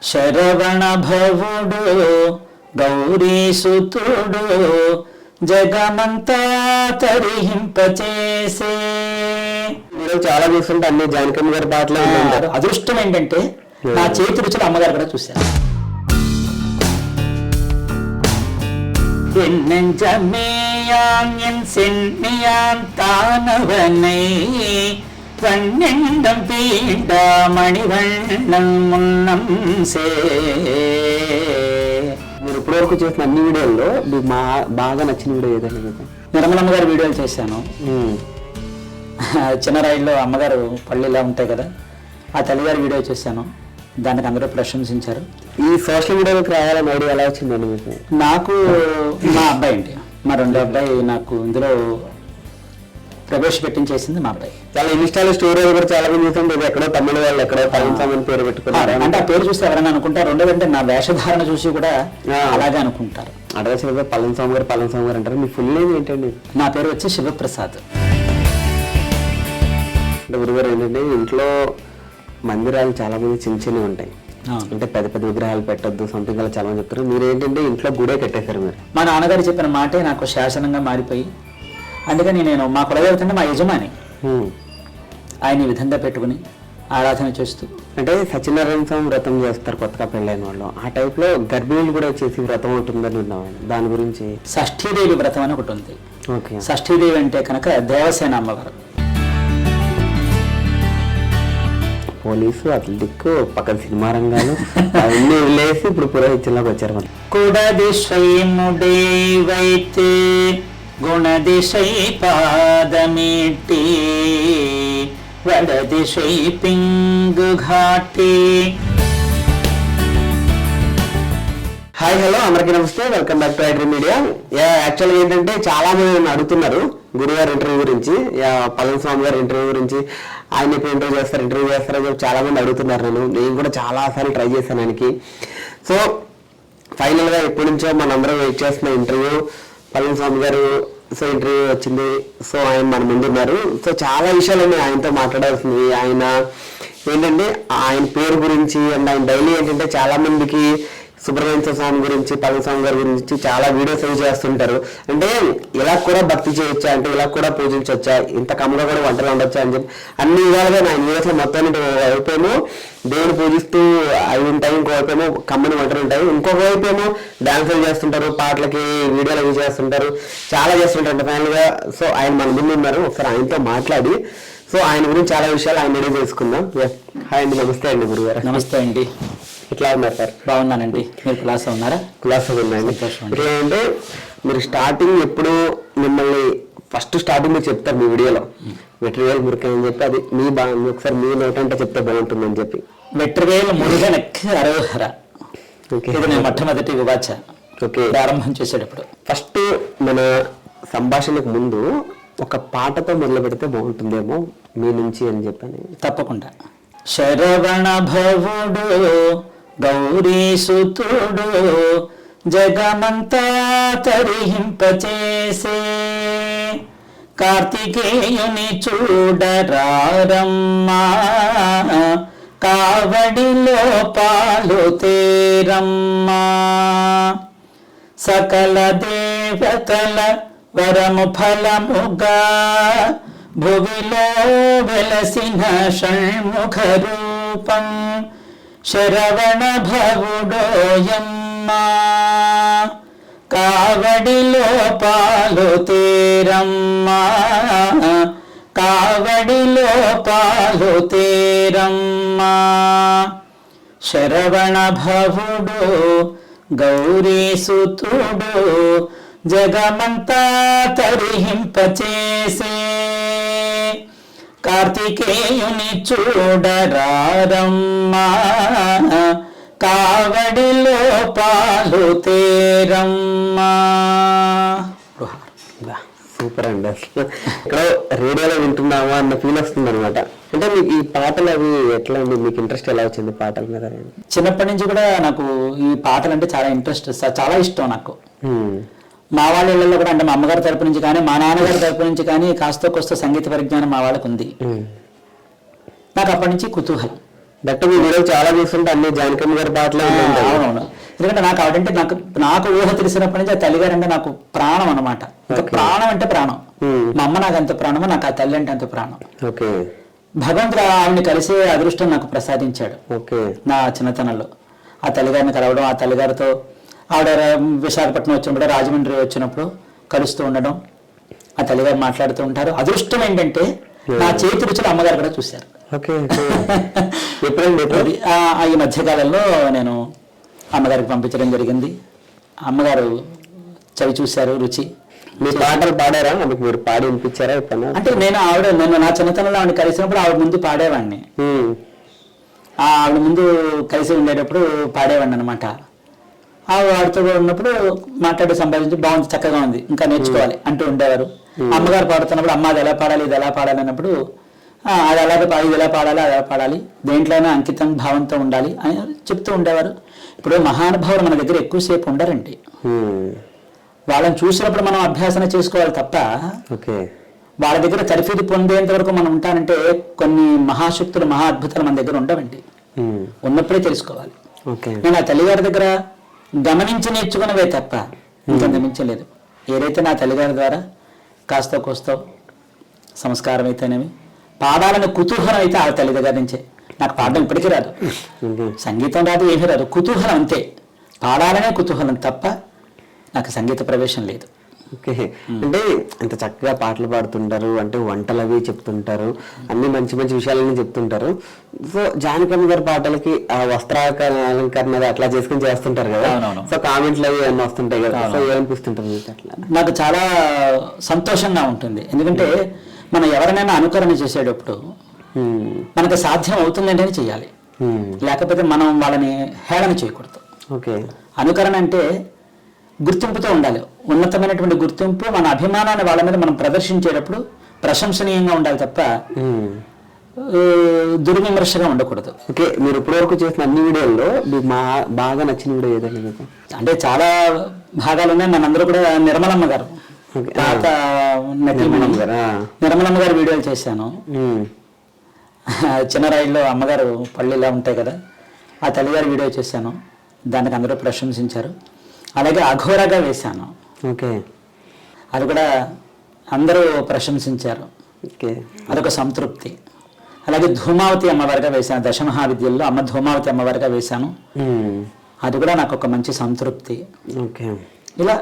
శరవణ భవుడు గౌరీసుతుడు జగమంతా తరిహింపచేసే. మీరు చాలా చూస్తుంటే అన్ని జానకమ్మ గారి పాటలు ఉంటారు. అదృష్టం ఏంటంటే నా చేతి రుచులు అమ్మగారు కూడా చూశాను. என் சென்னியான் தானவனை வண்ணெண்டம் பீண்டா மணிவண்ணம் முன்నం సే. మీరు ఇప్పటివరకు చేసిన అన్ని వీడియోల్లో మీకు బాగా నచ్చిన వీడియో ఏదైనా మీకు? నిర్మలమ్మ గారి వీడియోలు చేశాను. చిన్న రైల్లో అమ్మగారు పళ్ళు ఇలా ఉంటాయి కదా, ఆ తల్లిగారి వీడియో చేశాను. దానికి అందరూ ప్రశంసించారు. ఈ సోషల్ మీడియాలోకి రావాలని ఐడియా ఎలా వచ్చిందండి మీకు? నాకు మా అబ్బాయి అండి, మా రెండో అబ్బాయి నాకు ఇందులో ప్రవేశపెట్టించేసింది మా అబ్బాయి. చాలా ఇన్స్టాలో స్టోరీ కూడా చాలా మంది చూస్తుంటే ఎక్కడో తమిళ వాళ్ళు ఎక్కడో పళనిస్వామి పేరు పెట్టుకున్నారు. అంటే ఆ పేరు చూస్తే ఎవరైనా అనుకుంటారు. రెండోదంటే నా వేషధారణ చూసి కూడా అలాగే అనుకుంటారు. అడ్రస్ పళనిస్వామి గారు అంటారు. మీ ఫుల్ నేమ్ ఏంటండి? నా పేరు వచ్చి శివప్రసాద్. అంటే గురుగారు ఏంటంటే ఇంట్లో మందిరాలు చాలా మంది చిన్నవి ఉంటాయి, అంటే పెద్ద పెద్ద విగ్రహాలు పెట్టద్దు సంథింగ్ అలా చాలా మంది చెప్తారు. మీరు ఏంటంటే ఇంట్లో గుడే కట్టేశారు. మీరు మా నాన్నగారు చెప్పిన మాటే నాకు శాసనంగా మారిపోయి, అందుకని నేను మా కులదేవత అంటే మా యజమాని, ఆయన ఈ విధంగా పెట్టుకుని ఆరాధన చేస్తూ. అంటే సత్యనారాయణ స్వామి వ్రతం చేస్తారు కొత్తగా పెళ్ళైన వాళ్ళు, ఆ టైప్ లో గర్భిణీలు కూడా చేసి వ్రతం ఉంటుందని విన్నాను. దాని గురించి షష్ఠీదేవి వ్రతం అని ఒకటి ఉంది. ఓకే. షష్ఠీదేవి అంటే కనుక దేవసేన అమ్మవారు. పోలీసు, అథ్లెటిక్, పక్కన సినిమా రంగాలు అవన్నీ వదిలేసి ఇప్పుడు పురోహిత్యంలోకి వచ్చారు. మనం కుడదిశైముడే వైతే గుణదిశై పాదమిట్టి వడదిశై పింగు ఘాటి. హాయ్, హలో, అందరికీ నమస్తే, welcome back to iDream media. యాక్చువల్గా ఏంటంటే చాలా మంది నన్ను అడుగుతున్నారు గురుగారు ఇంటర్వ్యూ గురించి, పళనిస్వామి గారి ఇంటర్వ్యూ గురించి. ఆయన ఇప్పుడు ఇంటర్వ్యూ చేస్తారు అని చెప్పి చాలా మంది అడుగుతున్నారు. నేను కూడా చాలా సార్లు ట్రై చేశాను ఆయనకి. సో ఫైనల్గా ఎప్పటి నుంచో మనందరం వెయిట్ చేస్తున్న ఇంటర్వ్యూ పళనిస్వామి గారు. సో ఇంటర్వ్యూ వచ్చింది. సో ఆయన మన ముందు ఉన్నారు. సో చాలా విషయాలు ఉన్నాయి ఆయనతో మాట్లాడాల్సింది. ఆయన ఏంటంటే ఆయన పేరు గురించి అండ్ ఆయన డైలీ ఏంటంటే చాలా మందికి సుబ్రహ్మణ్య స్వామి గురించి, పళనిస్వామి గారి గురించి చాలా వీడియోస్ అవి చేస్తుంటారు. అంటే ఇలా కూడా భక్తి చేయొచ్చా, అంటే ఇలా కూడా పూజించవచ్చా, ఇంత కమ్మగా కూడా వంటలు ఉండొచ్చా అని చెప్పి అన్ని విధాలుగా ఆయన వీడియోస్లో మొత్తాన్ని వైపేమో దేవుడు పూజిస్తూ అవి ఉంటాయి, ఇంకో వైపేమో కమ్మని వంటలు ఉంటాయి, ఇంకొక వైపేమో డాన్సులు చేస్తుంటారు, పాటలకి వీడియోలు అవి చేస్తుంటారు, చాలా చేస్తుంటారు ఫైనల్గా. సో ఆయన మన ముందు ఉన్నారు, ఒకసారి ఆయనతో మాట్లాడి సో ఆయన గురించి చాలా విషయాలు ఆయన రెడీ చేసుకుందాం. హాయ్ అండి, నమస్తే అండి గురుగారు. నమస్తే అండి. ఎట్లా ఉన్నారు సార్? బాగున్నానండి. మీరు క్లాస్ ఉన్నారా? క్లాస్ ఉన్నాయండి. ఎట్లా అంటే మీరు స్టార్టింగ్ ఎప్పుడు మిమ్మల్ని ఫస్ట్ స్టార్టింగ్ మీరు చెప్తారు మీ వీడియోలో వెట్రివేల్ మురుగన్ అని చెప్పి, అది మీ ఒకసారి మీ నోటంటే చెప్తే బాగుంటుందని చెప్పి. వెట్రివేల్ మురుగనకి అరోహర, ఇది నేను మొట్టమొదటి వివాచ ప్రారంభం చేసేటప్పుడు. ఫస్ట్ మన సంభాషణకు ముందు ఒక పాటతో మొదలు పెడితే బాగుంటుందేమో మీ నుంచి అని చెప్పని. తప్పకుండా. శరవణ భవుడు గౌరీసుతుడు జగమంతా తరిహింపచేసే, కార్తికేయుని చూడరారమ్మా కావడిలో పాలు తేరమ్మా, సకల దేవతల వరము ఫలముగా భువిలో వెలసిన షణ్ముఖ రూపం శరవణ భవుడోయమ్మా, కావడిలో పాలు తేరమ్మా కావడిలో పాలు తేరమ్మా, శరవణ భవుడు గౌరీసుతుడు జగమంతా తరిహింపచేసే, కార్తికేయుని చూడరారమ్మా కావడిలో పాలు తేరమ్మా. సూపర్ అండి. అసలు ఇక్కడ రేడియోలో వింటున్నావా అన్న ఫీల్ వస్తుంది అనమాట. అంటే మీకు ఈ పాటలు అవి ఎట్లా అండి, మీకు ఇంట్రెస్ట్ ఎలా వచ్చింది పాటల మీద? చిన్నప్పటి నుంచి కూడా నాకు ఈ పాటలు అంటే చాలా ఇంట్రెస్ట్, చాలా ఇష్టం నాకు. మా వాళ్ళ ఇళ్లలో కూడా, అంటే మా అమ్మగారి తరపు నుంచి కానీ మా నాన్నగారి తరపు నుంచి కానీ కాస్త కోస్త సంగీత పరిజ్ఞానం మా వాళ్ళకు ఉంది. నాకు అప్పటి నుంచి కుతూహలం. దట్ మీ వీడియో చాలా చూస్తుంటే అన్ని జానకమ్మ గారి పాటలు అవునవును. ఎందుకంటే నాకు ఆవిడంటే నాకు ఊహ తెలిసినప్పటి నుంచి ఆ తల్లిగారు అంటే నాకు ప్రాణం అనమాట. ఇంకా ప్రాణం అంటే ప్రాణం. మా అమ్మ నాకు ఎంత ప్రాణమో నాకు ఆ తల్లి అంటే అంత ప్రాణం. భగవంతుడు ఆవిడని కలిసే అదృష్టం నాకు ప్రసాదించాడు నా చిన్నతనంలో. ఆ తల్లిగారిని కలవడం, ఆ తల్లిగారితో ఆవిడ విశాఖపట్నం వచ్చినప్పుడు, రాజమండ్రి వచ్చినప్పుడు కలుస్తూ ఉండడం, ఆ తల్లిగారు మాట్లాడుతూ ఉంటారు. అదృష్టం ఏంటంటే నా చేతి రుచులు అమ్మగారు కూడా చూశారు. ఈ మధ్యకాలంలో నేను అమ్మగారికి పంపించడం జరిగింది. అమ్మగారు చవి చూశారు, రుచి. మీ పాటలు పాడారా? మీరు పాడి వినిపించారా? అంటే నేను నా చిన్నతనంలో ఆవిడ కలిసినప్పుడు ఆవిడ ముందు పాడేవాడిని. ఆవిడ ముందు కలిసి ఉండేటప్పుడు పాడేవాడిని అనమాట. ఆవిడతో ఉన్నప్పుడు మాట్లాడి సంపాదించి బాగుంది, చక్కగా ఉంది, ఇంకా నేర్చుకోవాలి అంటూ ఉండేవారు. అమ్మగారు పాడుతున్నప్పుడు అమ్మ అది ఎలా పాడాలి, ఇది ఎలా పాడాలి అన్నప్పుడు అది అలాగే ఇది ఎలా పాడాలి, అది ఎలా పాడాలి, దేంట్లోనే అంకితం భావంతో ఉండాలి అని చెప్తూ ఉండేవారు. ఇప్పుడు మహానుభావులు మన దగ్గర ఎక్కువసేపు ఉండరండి. వాళ్ళని చూసినప్పుడు మనం అభ్యాసన చేసుకోవాలి తప్ప వాళ్ళ దగ్గర తరఫీదు పొందేంత వరకు మనం ఉంటానంటే కొన్ని మహాశక్తులు, మహా అద్భుతాలు మన దగ్గర ఉండవండి. ఉన్నప్పుడే తెలుసుకోవాలి. నేను ఆ తల్లిగారి దగ్గర గమనించి నేర్చుకున్నవే తప్ప ఇంకంత మించలేదు. ఏదైతే నా తల్లిగారి ద్వారా కాస్త కోస్తో సంస్కారం అయితేనేమి, పాడాలని కుతూహలం అయితే ఆ తల్లి దగ్గర నుంచే. నాకు పాడడం ఇప్పటికీ రాదు, సంగీతం రాదు, ఏమీ రాదు, కుతూహలం అంతే. పాడాలనే కుతూహలం తప్ప నాకు సంగీత ప్రవేశం లేదు. అంటే అంత చక్కగా పాటలు పాడుతుంటారు, అంటే వంటలు అవి చెప్తుంటారు, అన్ని మంచి మంచి విషయాలన్నీ చెప్తుంటారు. సో జానకమ్మ గారి పాటలకి ఆ వస్త్రాలంకరణ అట్లా చేసుకుని చేస్తుంటారు కదా. సో కామెంట్లు అవి అన్నీ వస్తుంటాయి కదా. సో ఏమనిపిస్తుంటారు అట్లా? నాకు చాలా సంతోషంగా ఉంటుంది. ఎందుకంటే మనం ఎవరినైనా అనుకరణ చేసేటప్పుడు మనకు సాధ్యం అవుతుందంటేనే చెయ్యాలి, లేకపోతే మనం వాళ్ళని హేళన చేయకూడదు. అనుకరణ అంటే గుర్తింపుతో ఉండాలి. ఉన్నతమైనటువంటి గుర్తింపు, మన అభిమానాన్ని వాళ్ళ మీద మనం ప్రదర్శించేటప్పుడు ప్రశంసనీయంగా ఉండాలి తప్ప దుర్విమర్శగా ఉండకూడదు. మీరు ఇప్పటివరకు చేసిన అన్ని వీడియోల్లో మీకు బాగా నచ్చిన వీడియో ఏదైనా మీకు? అంటే చాలా భాగాలు ఉన్నాయి. మనందరూ కూడా నిర్మలమ్మ గారు, పాత నిర్మలమ్మ గారు వీడియోలు చేశాను. చిన్న రైల్లో అమ్మగారు పళ్ళు ఇలా ఉంటాయి కదా, ఆ తల్లిగారి వీడియో చేశాను. దానికి అందరూ ప్రశంసించారు. అలాగే అఘోరగా వేశాను, అది కూడా అందరూ ప్రశంసించారు. అదొక సంతృప్తి. అలాగే ధూమావతి అమ్మవారిగా వేశాను, దశమహావిద్యల్లో అమ్మ ధూమావతి అమ్మవారిగా వేశాను. అది కూడా నాకు ఒక మంచి సంతృప్తి. ఇలా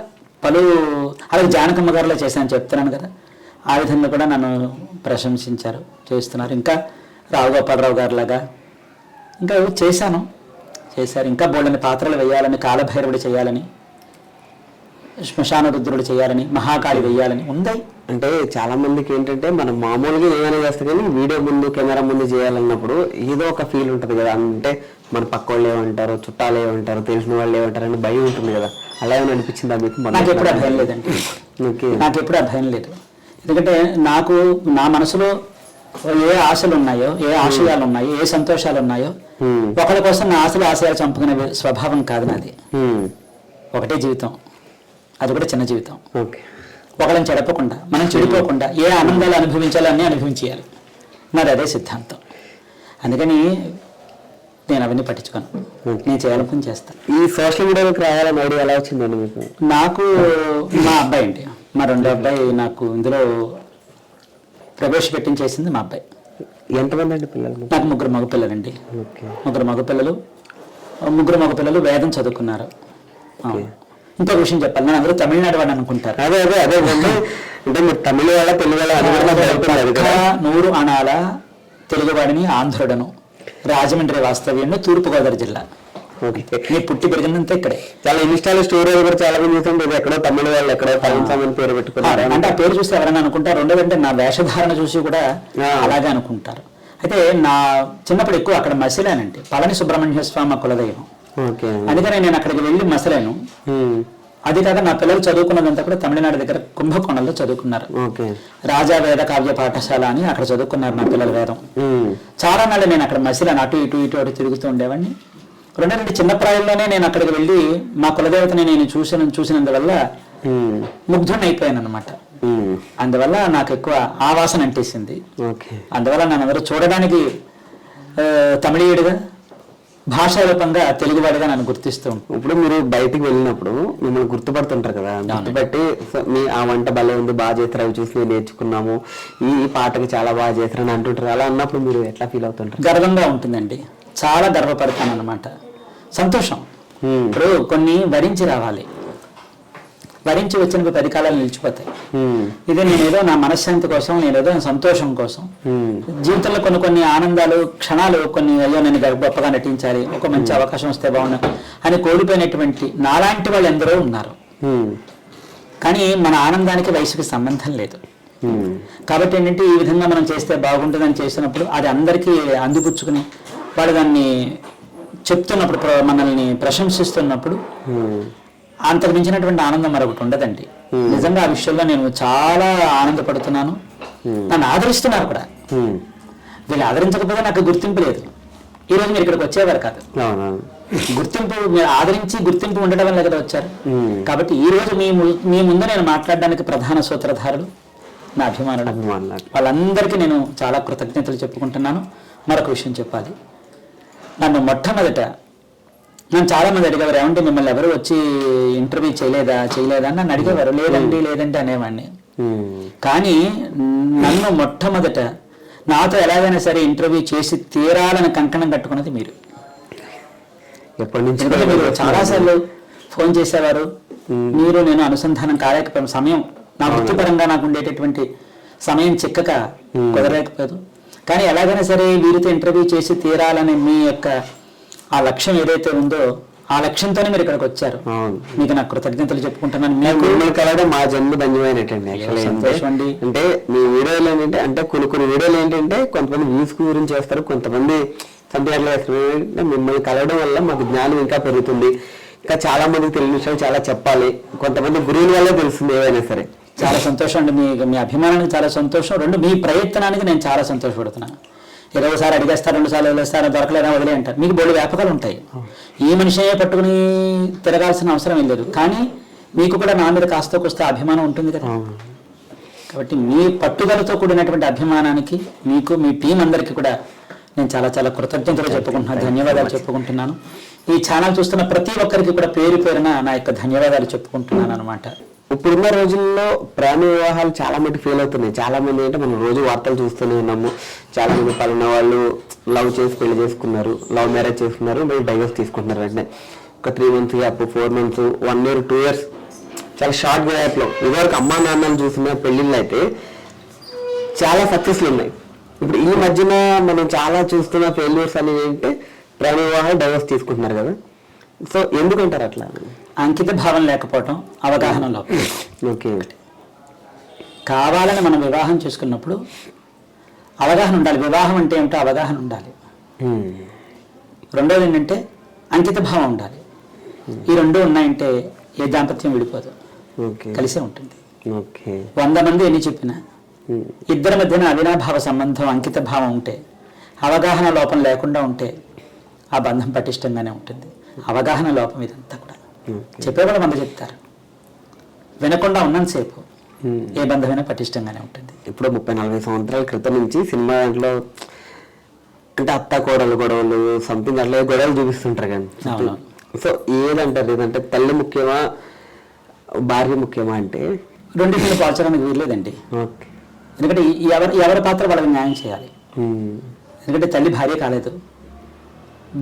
అలాగే జానకమ్మ గారిలో చేశాను, చెప్తున్నాను కదా. ఆ విధంగా కూడా నన్ను ప్రశంసించారు, చేస్తున్నారు. ఇంకా రావు గోపాలరావు గారిలాగా ఇంకా చేశారు. ఇంకా బోళ్ళని పాత్రలు వేయాలని, కాలభైరవుడు చేయాలని, శ్మశాన రుద్రుడు చేయాలని, మహాకాళి వేయాలని ఉంది. అంటే చాలా మందికి ఏంటంటే మనం మామూలుగా ఏమైనా చేస్తాం, కానీ వీడియో ముందు కెమెరా ముందు చేయాలన్నప్పుడు ఏదో ఒక ఫీల్ ఉంటుంది కదా. అంటే మన పక్క వాళ్ళు ఏమంటారు, చుట్టాలు ఏమంటారు, తెలిసిన వాళ్ళు ఏమంటారు అని భయం ఉంటుంది కదా. అలా ఏమైనా అనిపించిందా మీకు? నాకు ఎప్పుడు ఆ భయం లేదండి. నాకు ఎప్పుడు ఆ భయం లేదు. ఎందుకంటే నాకు నా మనసులో ఏ ఆశలు ఉన్నాయో, ఏ ఆశయాలు ఉన్నాయో, ఏ సంతోషాలు ఉన్నాయో, ఒకరి కోసం నా ఆశయాలు చంపుకునే స్వభావం కాదు నాది. ఒకటే జీవితం, అది కూడా చిన్న జీవితం. ఒకళ్ళని చెడపకుండా, మనం చెడిపోకుండా ఏ ఆనందాలు అనుభవించాలో అన్నీ అనుభవించేయాలి. నాది అదే సిద్ధాంతం. అందుకని నేను అవన్నీ పట్టించుకోను, నేను చేయాలనుకుని చేస్తాను. ఈ సోషల్ మీడియాలోకి రావాలని ఐడియా ఎలా వచ్చిందండి మీకు? నాకు మా అబ్బాయి అండి, మా రెండో అబ్బాయి నాకు ఇందులో ప్రవేశపెట్టించేసింది మా అబ్బాయి. ఎంతమంది అండి పిల్లలు? నాకు ముగ్గురు మగపిల్లలండి. ముగ్గురు మగపిల్లలు వేదం చదువుకున్నారు. ఇంకో విషయం చెప్పాలి, నేను అందరూ తమిళనాడు వాడు అనుకుంటారు. అదే అంటే మీరు తమిళ వాళ్ళ, తెలుగు వాళ్ళ? 100 అణాల తెలుగువాడిని, ఆంధ్రుడను, రాజమండ్రి వాస్తవ్యంలో, తూర్పుగోదావరి జిల్లా. నేను పుట్టి పెరిగినంత ఇక్కడే. చాలా ఇన్స్టాలో స్టోరీలు కూడా చాలా మంది చూసాం, ఎక్కడో తమిళ వాళ్ళు ఎక్కడో పళనిస్వామి పేరు పెట్టుకున్నారు. అంటే ఆ పేరు చూస్తే ఎవరైనా అనుకుంటారు. రెండోదంటే నా వేషధారణ చూసి కూడా అలాగే అనుకుంటారు. అయితే నా చిన్నప్పుడు ఎక్కువ అక్కడ మసిలానంటే పళని సుబ్రహ్మణ్య స్వామి కులదైవం. అందుకని నేను అక్కడికి వెళ్ళి మసలాను. అది కాక నా పిల్లలు చదువుకున్నదంతా కూడా తమిళనాడు దగ్గర కుంభకోణంలో చదువుకున్నారు. రాజా వేద కావ్య పాఠశాల అని అక్కడ చదువుకున్నారు నా పిల్లల వేదం. చాలా నాళ్ళు నేను అక్కడ మసిలాను, అటు ఇటు తిరుగుతూ ఉండేవాడిని. రెండోది చిన్న ప్రాయంలోనే నేను అక్కడికి వెళ్ళి మా కులదేవతని నేను చూసినందువల్ల ముగ్ధుని అయిపోయాను అనమాట. అందువల్ల నాకు ఎక్కువ ఆ వాసన అంటేసింది. అందువల్ల నన్ను అందరూ చూడడానికి తమిళీయుడిగా, భాషారూపంగా తెలుగువాడిగా నన్ను గుర్తిస్తూ ఉంటాను. ఇప్పుడు మీరు బయటికి వెళ్ళినప్పుడు మిమ్మల్ని గుర్తుపడుతుంటారు కదా, గుర్తుపట్టి మీ ఆ వంట భలే ఉంది, బాగా చేస్తారు, అవి చూసి మేము నేర్చుకున్నాము, ఈ పాటకి చాలా బాగా చేస్తారు అని అంటుంటారు. అలా అన్నప్పుడు మీరు ఎట్లా ఫీల్ అవుతుంటారు? గర్వంగా ఉంటుందండి, చాలా గర్వపడతాను అన్నమాట. సంతోషం. ఇప్పుడు కొన్ని వరించి రావాలి, వరించి వచ్చిన 10 కాలాలు నిలిచిపోతాయి. ఇది నేనేదో నా మనశ్శాంతి కోసం, నేనేదో సంతోషం కోసం, జీవితంలో కొన్ని ఆనందాలు క్షణాలు, కొన్ని అయ్యో నేను గొప్పగా నటించాలి, ఒక మంచి అవకాశం వస్తే బాగున్నా అని కోల్పోయినటువంటి నాలాంటి వాళ్ళు ఎందరో ఉన్నారు. కానీ మన ఆనందానికి వయసుకి సంబంధం లేదు. కాబట్టి ఏంటంటే ఈ విధంగా మనం చేస్తే బాగుంటుందని చేసినప్పుడు అది అందరికీ అందిపుచ్చుకుని వాడు దాన్ని చెప్తున్నప్పుడు, మనల్ని ప్రశంసిస్తున్నప్పుడు అంతకు మించినటువంటి ఆనందం మరొకటి ఉండదండి. నిజంగా ఆ విషయంలో నేను చాలా ఆనందపడుతున్నాను. నన్ను ఆదరిస్తున్నారు కూడా. వీళ్ళు ఆదరించకపోతే నాకు గుర్తింపు లేదు, ఈ రోజు మీరు ఇక్కడికి వచ్చేవారు కాదు. గుర్తింపు మీరు ఆదరించి గుర్తింపు ఉండడం వల్ల కదా వచ్చారు. కాబట్టి ఈ రోజు మీ ముందు నేను మాట్లాడడానికి ప్రధాన సూత్రధారులు నా అభిమానులు. వాళ్ళందరికీ నేను చాలా కృతజ్ఞతలు చెప్పుకుంటున్నాను. మరొక విషయం చెప్పాలి, నన్ను మొట్టమొదట చాలా మంది అడిగేవారు, ఏమంటే మిమ్మల్ని ఎవరు వచ్చి ఇంటర్వ్యూ చేయలేదా అని నన్ను అడిగేవారు. లేదండి అనేవాడిని. కానీ నన్ను మొట్టమొదట నాతో ఎలాగైనా సరే ఇంటర్వ్యూ చేసి తీరాలని కంకణం కట్టుకున్నది మీరు. ఎప్పటి నుంచి మీరు చాలాసార్లు ఫోన్ చేసేవారు. మీరు నేను అనుసంధానం కాలేకపోయాను. సమయం నా వృత్తిపరంగా నాకు ఉండేటటువంటి సమయం చిక్కక కుదరలేకపోదు. కానీ ఎలాగైనా సరే వీరితో ఇంటర్వ్యూ చేసి తీరాలని మీ యొక్క ఆ లక్ష్యం ఏదైతే ఉందో ఆ లక్ష్యంతోనే మీరు ఇక్కడికి వచ్చారు. మీకు నా కృతజ్ఞతలు చెప్పుకుంటున్నాను. మిమ్మల్ని కలవడం మా జన్మ ధన్యమైనట్టండి. అంటే మీ వీడియోలు ఏంటంటే, అంటే కొన్ని వీడియోలు ఏంటంటే కొంతమంది వ్యూస్ గురించి చేస్తారు, కొంతమంది సందేహాలు వేస్తారు. మిమ్మల్ని కలవడం వల్ల మాకు జ్ఞానం ఇంకా పెరుగుతుంది, ఇంకా చాలా మందికి తెలియని విషయాలు చాలా చెప్పాలి, కొంతమంది గురువుల వల్ల తెలుస్తుంది ఏవైనా సరే. చాలా సంతోషం అండి, మీ అభిమానానికి చాలా సంతోషం. 2 మీ ప్రయత్నానికి నేను చాలా సంతోషపడుతున్నాను. 20 సార్లు అడిగేస్తారు, 2 సార్లు వదిలేస్తారు, దొరకలేదా వదిలే అంటారు. మీకు బోల్డ్ వ్యాపకాలు ఉంటాయి, ఈ మనిషినే పట్టుకుని తిరగాల్సిన అవసరం లేదు. కానీ మీకు కూడా నా మీద కాస్త కూస్త అభిమానం ఉంటుంది కదా. కాబట్టి మీ పట్టుదలతో కూడినటువంటి అభిమానానికి మీకు, మీ టీం అందరికీ కూడా నేను చాలా చాలా కృతజ్ఞతలు చెప్పుకుంటున్నాను, ధన్యవాదాలు చెప్పుకుంటున్నాను. ఈ ఛానల్ చూస్తున్న ప్రతి ఒక్కరికి కూడా పేరున నా యొక్క ధన్యవాదాలు చెప్పుకుంటున్నాను అనమాట. ఇప్పుడున్న రోజుల్లో ప్రేమ వివాహాలు చాలా మంది ఫెయిల్ అవుతున్నాయి. చాలా మంది అంటే మనం రోజు వార్తలు చూస్తూనే ఉన్నాము. చాలా మంది పలానా వాళ్ళు లవ్ చేసి పెళ్లి చేసుకున్నారు, లవ్ మ్యారేజ్ చేసుకున్నారు, మరి డైవర్స్ తీసుకుంటున్నారు. అంటే ఒక 3 months gap, 4 months, 1 year, 2 years, చాలా షార్ట్ గ్యాప్లో. ఇదివరకు అమ్మా నాన్నలు చూసిన పెళ్లిళ్ళు అయితే చాలా సక్సెస్లు ఉన్నాయి. ఇప్పుడు ఈ మధ్యన మనం చాలా చూస్తున్న ఫెయిల్యూర్స్ అనేవి ఏంటంటే ప్రేమ వివాహాలు, డైవర్స్ తీసుకుంటున్నారు కదా. సో ఎందుకంటారు అట్లా? అంకిత భావం లేకపోవటం, అవగాహన లోపం. ఓకే, కావాలని మనం వివాహం చేసుకున్నప్పుడు అవగాహన ఉండాలి. వివాహం అంటే ఏమిటో అవగాహన ఉండాలి. రెండోది ఏంటంటే అంకిత భావం ఉండాలి. ఈ 2 ఉన్నాయంటే ఏ దాంపత్యం విడిపోదు, కలిసే ఉంటుంది. 100 మంది ఎన్ని చెప్పినా ఇద్దరి మధ్యన అవినాభావ సంబంధం, అంకిత భావం ఉంటే, అవగాహన లోపం లేకుండా ఉంటే ఆ బంధం పటిష్టంగానే ఉంటుంది. అవగాహన లోపం ఇదంతా కూడా. చెప్పేవాళ్ళు 100 చెప్తారు, వినకుండా ఉన్నంతసేపు ఏ బంధమైనా పటిష్టంగానే ఉంటుంది. ఇప్పుడు 30-40 సంవత్సరాల క్రితం నుంచి సినిమా దాంట్లో అంటే అత్త కోడలు గొడవలు సంథింగ్ అట్లా గొడవలు చూపిస్తుంటారు కానీ. సో ఏదంటారు, ఏదంటే తల్లి ముఖ్యమా భార్య ముఖ్యమా అంటే? రెండింటిని పోల్చడానికి వీల్లేదండి. ఎందుకంటే ఎవరి పాత్ర వాళ్ళకి న్యాయం చేయాలి. ఎందుకంటే తల్లి భార్య కాలేదు,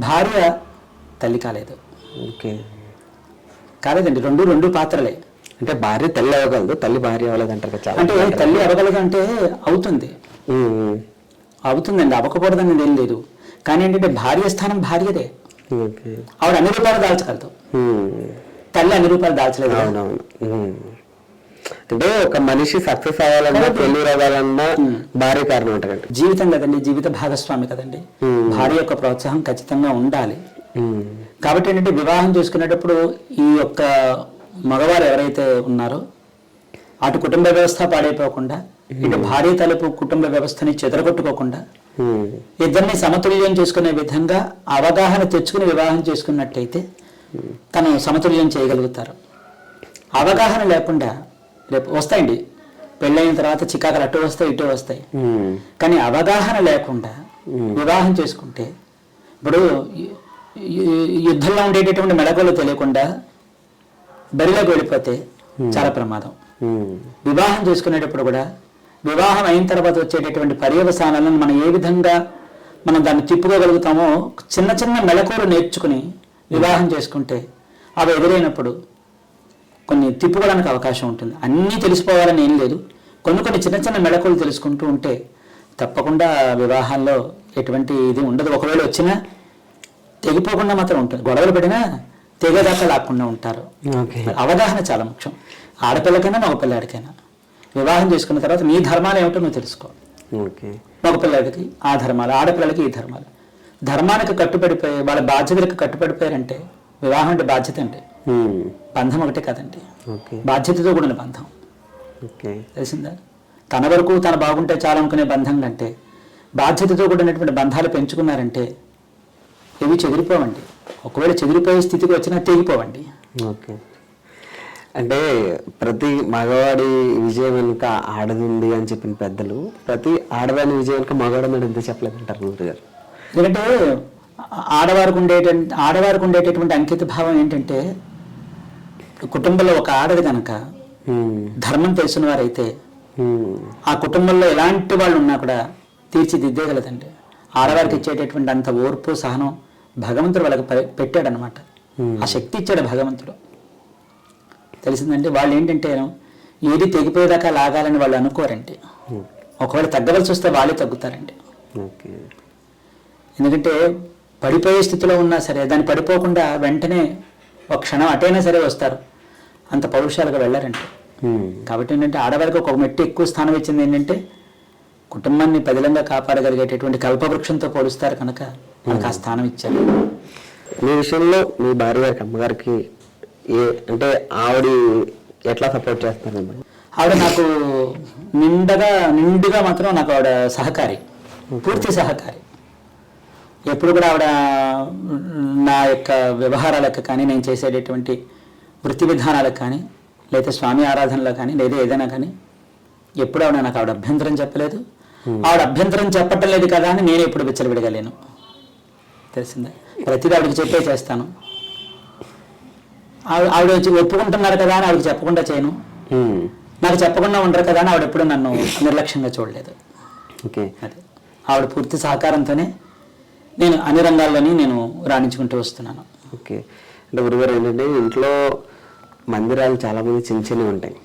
భార్య తల్లి కాలేదు. కాలేదండి, 2 పాత్రలే. అంటే భార్య తల్లి అవ్వగలదు, తల్లి భార్య అవ్వలేదు అంటారు కదా. అంటే తల్లి అవ్వగలదు అంటే అవుతుందండి, అవ్వకూడదని ఏం లేదు. కానీ ఏంటంటే భార్య స్థానం భార్యదే. ఆవిడ అన్ని రూపాయలు దాల్చగలదు, తల్లి అన్ని రూపాయలు దాల్చలేదు. అంటే ఒక మనిషి సక్సెస్ అవ్వాలన్నా, పెళ్లి రావాలన్నా భార్య కారణం అంటారు. జీవితం కదండి, జీవిత భాగస్వామి కదండి, భార్య యొక్క ప్రోత్సాహం ఖచ్చితంగా ఉండాలి. కాబట్టి ఏంటంటే వివాహం చేసుకునేటప్పుడు ఈ యొక్క మగవారు ఎవరైతే ఉన్నారో అటు కుటుంబ వ్యవస్థ పాడైపోకుండా, ఇటు భార్య తలుపు కుటుంబ వ్యవస్థని చెదరగొట్టుకోకుండా ఇద్దరిని సమతుల్యం చేసుకునే విధంగా అవగాహన తెచ్చుకుని వివాహం చేసుకున్నట్టయితే తను సమతుల్యం చేయగలుగుతారు. అవగాహన లేకుండా రేపు వస్తాయండి, పెళ్ళైన తర్వాత చికాకులు అటు వస్తాయి ఇటు వస్తాయి. కానీ అవగాహన లేకుండా వివాహం చేసుకుంటే ఇప్పుడు యుద్ధంలో ఉండేటటువంటి మెళకువలు తెలియకుండా బరిలోకి వెళ్ళిపోతే చాలా ప్రమాదం. వివాహం చేసుకునేటప్పుడు కూడా వివాహం అయిన తర్వాత వచ్చేటటువంటి పర్యవసానాలను మనం ఏ విధంగా మనం దాన్ని తిప్పుకోగలుగుతామో చిన్న చిన్న మెళకువలు నేర్చుకుని వివాహం చేసుకుంటే అవి ఎదురైనప్పుడు కొన్ని తిప్పుకోవడానికి అవకాశం ఉంటుంది. అన్నీ తెలిసిపోవాలని ఏం లేదు, కొన్ని చిన్న చిన్న మెళకువలు తెలుసుకుంటూ ఉంటే తప్పకుండా వివాహాల్లో ఎటువంటి ఇది ఉండదు. ఒకవేళ వచ్చినా తెగిపోకుండా మాత్రం ఉంటుంది, గొడవలు పడినా తెగేదాకా లాక్కుండా ఉంటారు. అవగాహన చాలా ముఖ్యం, ఆడపిల్లకైనా మగపిల్లాడికైనా. వివాహం చేసుకున్న తర్వాత నీ ధర్మాలు ఏమిటో నువ్వు తెలుసుకో. మగపిల్లాడికి ఆ ధర్మాలు, ఆడపిల్లలకి ఈ ధర్మాలు. ధర్మానికి కట్టుబడిపోయి వాళ్ళ బాధ్యతలకు కట్టుబడిపోయారంటే వివాహం అంటే బాధ్యత అండి, బంధం ఒకటే కదండి, బాధ్యతతో కూడిన బంధం. తెలిసిందా? తన వరకు తన బాగుంటే చాలా అనుకునే బంధం కంటే బాధ్యతతో కూడినటువంటి బంధాలు పెంచుకున్నారంటే ఇవి చెదిరిపోవండి. ఒకవేళ చెదిరిపోయే స్థితికి వచ్చినా తెగిపోవండి. ఓకే, అంటే ప్రతి మగవాడి విజయం వెనుక ఆడది ఉంది అని చెప్పిన పెద్దలు, ప్రతి ఆడదాని విజయం వెనుక మగవాడు మీద ఎంత చెప్పలేదంటారు గురుగారు? ఎందుకంటే ఆడవారికి ఉండేటటువంటి అంకిత భావం ఏంటంటే, కుటుంబంలో ఒక ఆడది కనుక ధర్మం తెలిసిన వారైతే ఆ కుటుంబంలో ఎలాంటి వాళ్ళు ఉన్నా కూడా తీర్చిదిద్దేగలదండి. ఆడవారికి ఇచ్చేటటువంటి అంత ఓర్పు సహనం భగవంతుడు వాళ్ళకి పెట్టాడనమాట. ఆ శక్తి ఇచ్చాడు భగవంతుడు. తెలిసిందంటే వాళ్ళు ఏంటంటే ఏది తెగిపోయేదాకా లాగాలని వాళ్ళు అనుకోరండి. ఒకవేళ తగ్గవలసి వస్తే వాళ్ళే తగ్గుతారండి. ఎందుకంటే పడిపోయే స్థితిలో ఉన్నా సరే దాన్ని పడిపోకుండా వెంటనే ఒక క్షణం అటైనా సరే వస్తారు, అంత పౌరుషాలుగా వెళ్ళారంటే. కాబట్టి ఏంటంటే ఆడవారికి ఒక మెట్టు ఎక్కువ స్థానం ఇచ్చింది ఏంటంటే కుటుంబాన్ని పదిలంగా కాపాడగలిగేటటువంటి కల్పవృక్షంతో పోలుస్తారు కనుక మనకు ఆ స్థానం ఇచ్చారు. మీ విషయంలో మీ భార్య గారికి, అమ్మగారికి అంటే ఆవిడ ఎట్లా సపోర్ట్ చేస్తారు? ఆవిడ నాకు నిండుగా మాత్రం నాకు ఆవిడ సహకారి, పూర్తి సహకారి. ఎప్పుడు కూడా ఆవిడ నా యొక్క వ్యవహారాలకు కానీ, నేను చేసేటటువంటి వృత్తి విధానాలకు కానీ, లేదా స్వామి ఆరాధనలో కానీ, లేదా ఏదైనా కానీ ఎప్పుడు నాకు ఆవిడ అభ్యంతరం చెప్పలేదు. ఆవిడ అభ్యంతరం చెప్పటం లేదు కదా అని నేను ఎప్పుడు విచ్చలవిడగలేను. తెలిసిందా? ప్రతిదీ ఆవిడకి చెప్పే చేస్తాను. ఆవిడ ఒప్పుకుంటున్నారు కదా అని ఆవిడకి చెప్పకుండా చేయను, నాకు చెప్పకుండా ఉండరు కదా అని ఆవిడ ఎప్పుడు నన్ను నిర్లక్ష్యంగా చూడలేదు. అదే ఆవిడ పూర్తి సహకారంతోనే నేను అన్ని రంగాల్లోని నేను రాణించుకుంటూ వస్తున్నాను. ఓకే, అంటే గురుగారు ఏంటంటే ఇంట్లో మందిరాలు చాలా మంది చిన్నవి ఉంటాయి,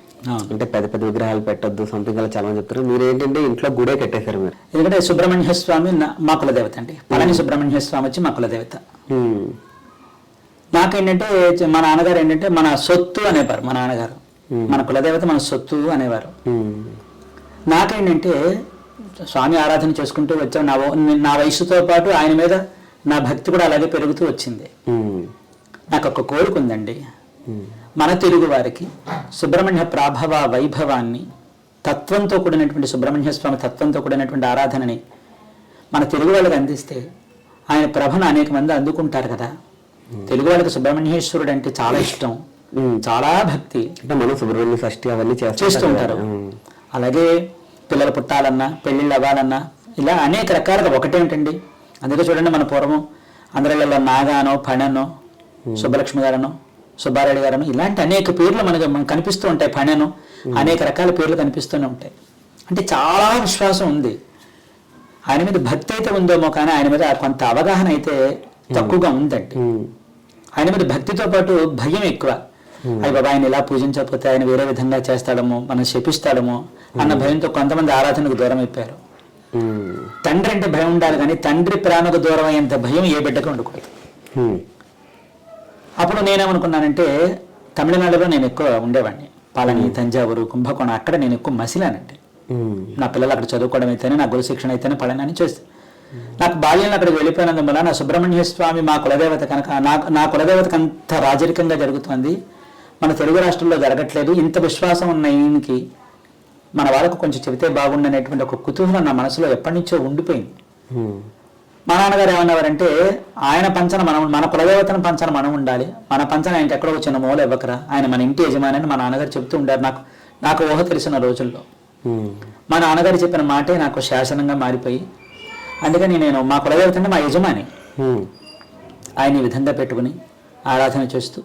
అంటే పెద్ద పెద్ద విగ్రహాలు పెట్టొద్దు సంథింగ్ అలా చాలా మంది చెప్తారు. మీరు ఏంటంటే ఇంట్లో గుడే కట్టేశారు మీరు. ఎందుకంటే సుబ్రహ్మణ్య స్వామి మా కులదేవత అండి. పళని సుబ్రహ్మణ్య స్వామి వచ్చి మా కులదేవత. నాకేంటంటే మా నాన్నగారు ఏంటంటే మన సొత్తు అనేవారు. మా నాన్నగారు మన కులదేవత మన సొత్తు అనేవారు. నాకేంటంటే స్వామి ఆరాధన చేసుకుంటూ వచ్చాం. నా వయసుతో పాటు ఆయన మీద నా భక్తి కూడా అలాగే పెరుగుతూ వచ్చింది. నాకు ఒక కోరిక ఉందండి, మన తెలుగు వారికి సుబ్రహ్మణ్య ప్రాభవ వైభవాన్ని, తత్వంతో కూడినటువంటి సుబ్రహ్మణ్య స్వామి తత్వంతో కూడినటువంటి ఆరాధనని మన తెలుగు వాళ్ళకి అందిస్తే ఆయన ప్రభను అనేక మంది అందుకుంటారు కదా. తెలుగు వాళ్ళకి సుబ్రహ్మణ్యేశ్వరుడు అంటే చాలా ఇష్టం, చాలా భక్తి, మనం సుబ్రహ్మణ్య షష్ఠి అవన్నీ చేస్తూ ఉంటారు. అలాగే పిల్లలు పుట్టాలన్నా, పెళ్ళిళ్ళు అవ్వాలన్నా ఇలా అనేక రకాలుగా ఒకటేమిటండి. అందుకే చూడండి, మన పూర్వం అందరిలో నాగానో, ఫణనో, సుబ్బలక్ష్మి గారనో, సుబ్బారెడ్డి గారనో ఇలాంటి అనేక పేర్లు మనకు కనిపిస్తూ ఉంటాయి. ఫణను అనేక రకాల పేర్లు కనిపిస్తూనే ఉంటాయి. అంటే చాలా విశ్వాసం ఉంది. ఆయన మీద భక్తి అయితే ఉందేమో కానీ ఆయన మీద కొంత అవగాహన అయితే తక్కువగా ఉందండి. ఆయన మీద భక్తితో పాటు భయం ఎక్కువ. అయ్యి బాబా ఆయన ఇలా పూజించకపోతే ఆయన వేరే విధంగా చేస్తాడమో, మనం శపిస్తాడమో అన్న భయంతో కొంతమంది ఆరాధనకు దూరం అయిపోయారు. తండ్రి అంటే భయం ఉండాలి కానీ తండ్రి ప్రేమకు దూరం అయ్యేంత భయం ఏ బిడ్డకు ఉండకూడదు. అప్పుడు నేనేమనుకున్నానంటే తమిళనాడులో నేను ఎక్కువ ఉండేవాడిని. పళని, తంజావూరు, కుంభకోణం అక్కడ నేను ఎక్కువ మసిలానండి. నా పిల్లలు అక్కడ చదువుకోవడం అయితేనే, నా గురు శిక్షణ అయితేనే పళని అని చేస్తే నాకు బాల్యంలో అక్కడికి వెళ్ళిపోయినందువల్ల నా సుబ్రహ్మణ్య స్వామి మా కులదేవత కనుక నా కులదేవతకు అంత రాజరికంగా జరుగుతుంది, మన తెలుగు రాష్ట్రంలో జరగట్లేదు. ఇంత విశ్వాసం ఉన్న ఈయనకి మన వాళ్ళకు కొంచెం చెబితే బాగుండనేటువంటి ఒక కుతూహలం నా మనసులో ఎప్పటి నుంచో ఉండిపోయింది. మా నాన్నగారు ఏమన్నారంటే ఆయన పంచన మనం, మన కులదేవతను పంచన మనం ఉండాలి, మన పంచన ఆయనకి ఎక్కడో వచ్చిన మూల ఇవ్వకరా, ఆయన మన ఇంటి యజమాని అని మా నాన్నగారు చెప్తూ ఉండారు. నాకు ఊహ తెలిసిన రోజుల్లో మా నాన్నగారు చెప్పిన మాటే నాకు శాసనంగా మారిపోయి అందుకని నేను మా కులదేవత అంటే మా యజమాని, ఆయన ఈ విధంగా పెట్టుకుని ఆరాధన చేస్తూ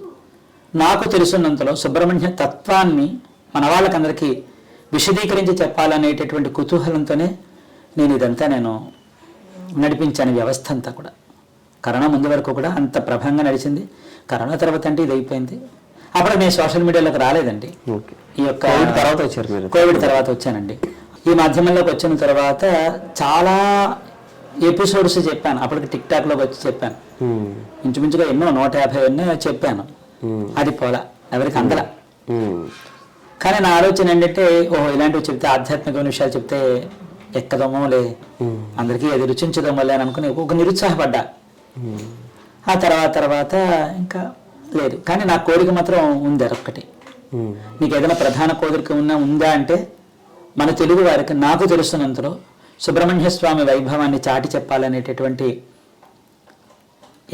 నాకు తెలుసున్నంతలో సుబ్రహ్మణ్య తత్వాన్ని మన వాళ్ళకందరికీ విశదీకరించి చెప్పాలనేటటువంటి కుతూహలంతోనే నేను ఇదంతా నడిపించాను. వ్యవస్థ అంతా కూడా కరోనా ముందు వరకు కూడా అంత ప్రభంగా నడిచింది. కరోనా తర్వాత అంటే ఇది అయిపోయింది. అప్పుడు నేను సోషల్ మీడియాలోకి రాలేదండి. ఈ యొక్క తర్వాత వచ్చారు మీరు? కోవిడ్ తర్వాత వచ్చానండి. ఈ మాధ్యమంలోకి వచ్చిన తర్వాత చాలా ఎపిసోడ్స్ చెప్పాను. అప్పటికి టిక్ టాక్ లోకి వచ్చి చెప్పాను. ఇంచుమించుగా ఎన్నో 150 చెప్పాను. అది పోలా, ఎవరికి అందల. కానీ నా ఆలోచన ఏంటంటే, ఓహో ఇలాంటివి చెప్తే, ఆధ్యాత్మికమైన విషయాలు చెప్తే ఎక్కదోమోలే, అందరికీ అది రుచించదోమోలే అని అనుకుని ఒక నిరుత్సాహపడ్డా. ఆ తర్వాత ఇంకా లేదు. కానీ నా కోరిక మాత్రం ఉంది అదొక్కటి. నీకు ఏదైనా ప్రధాన కోరిక ఉందా అంటే మన తెలుగు వారికి నాకు తెలుస్తున్నంతలో సుబ్రహ్మణ్య స్వామి వైభవాన్ని చాటి చెప్పాలనేటటువంటి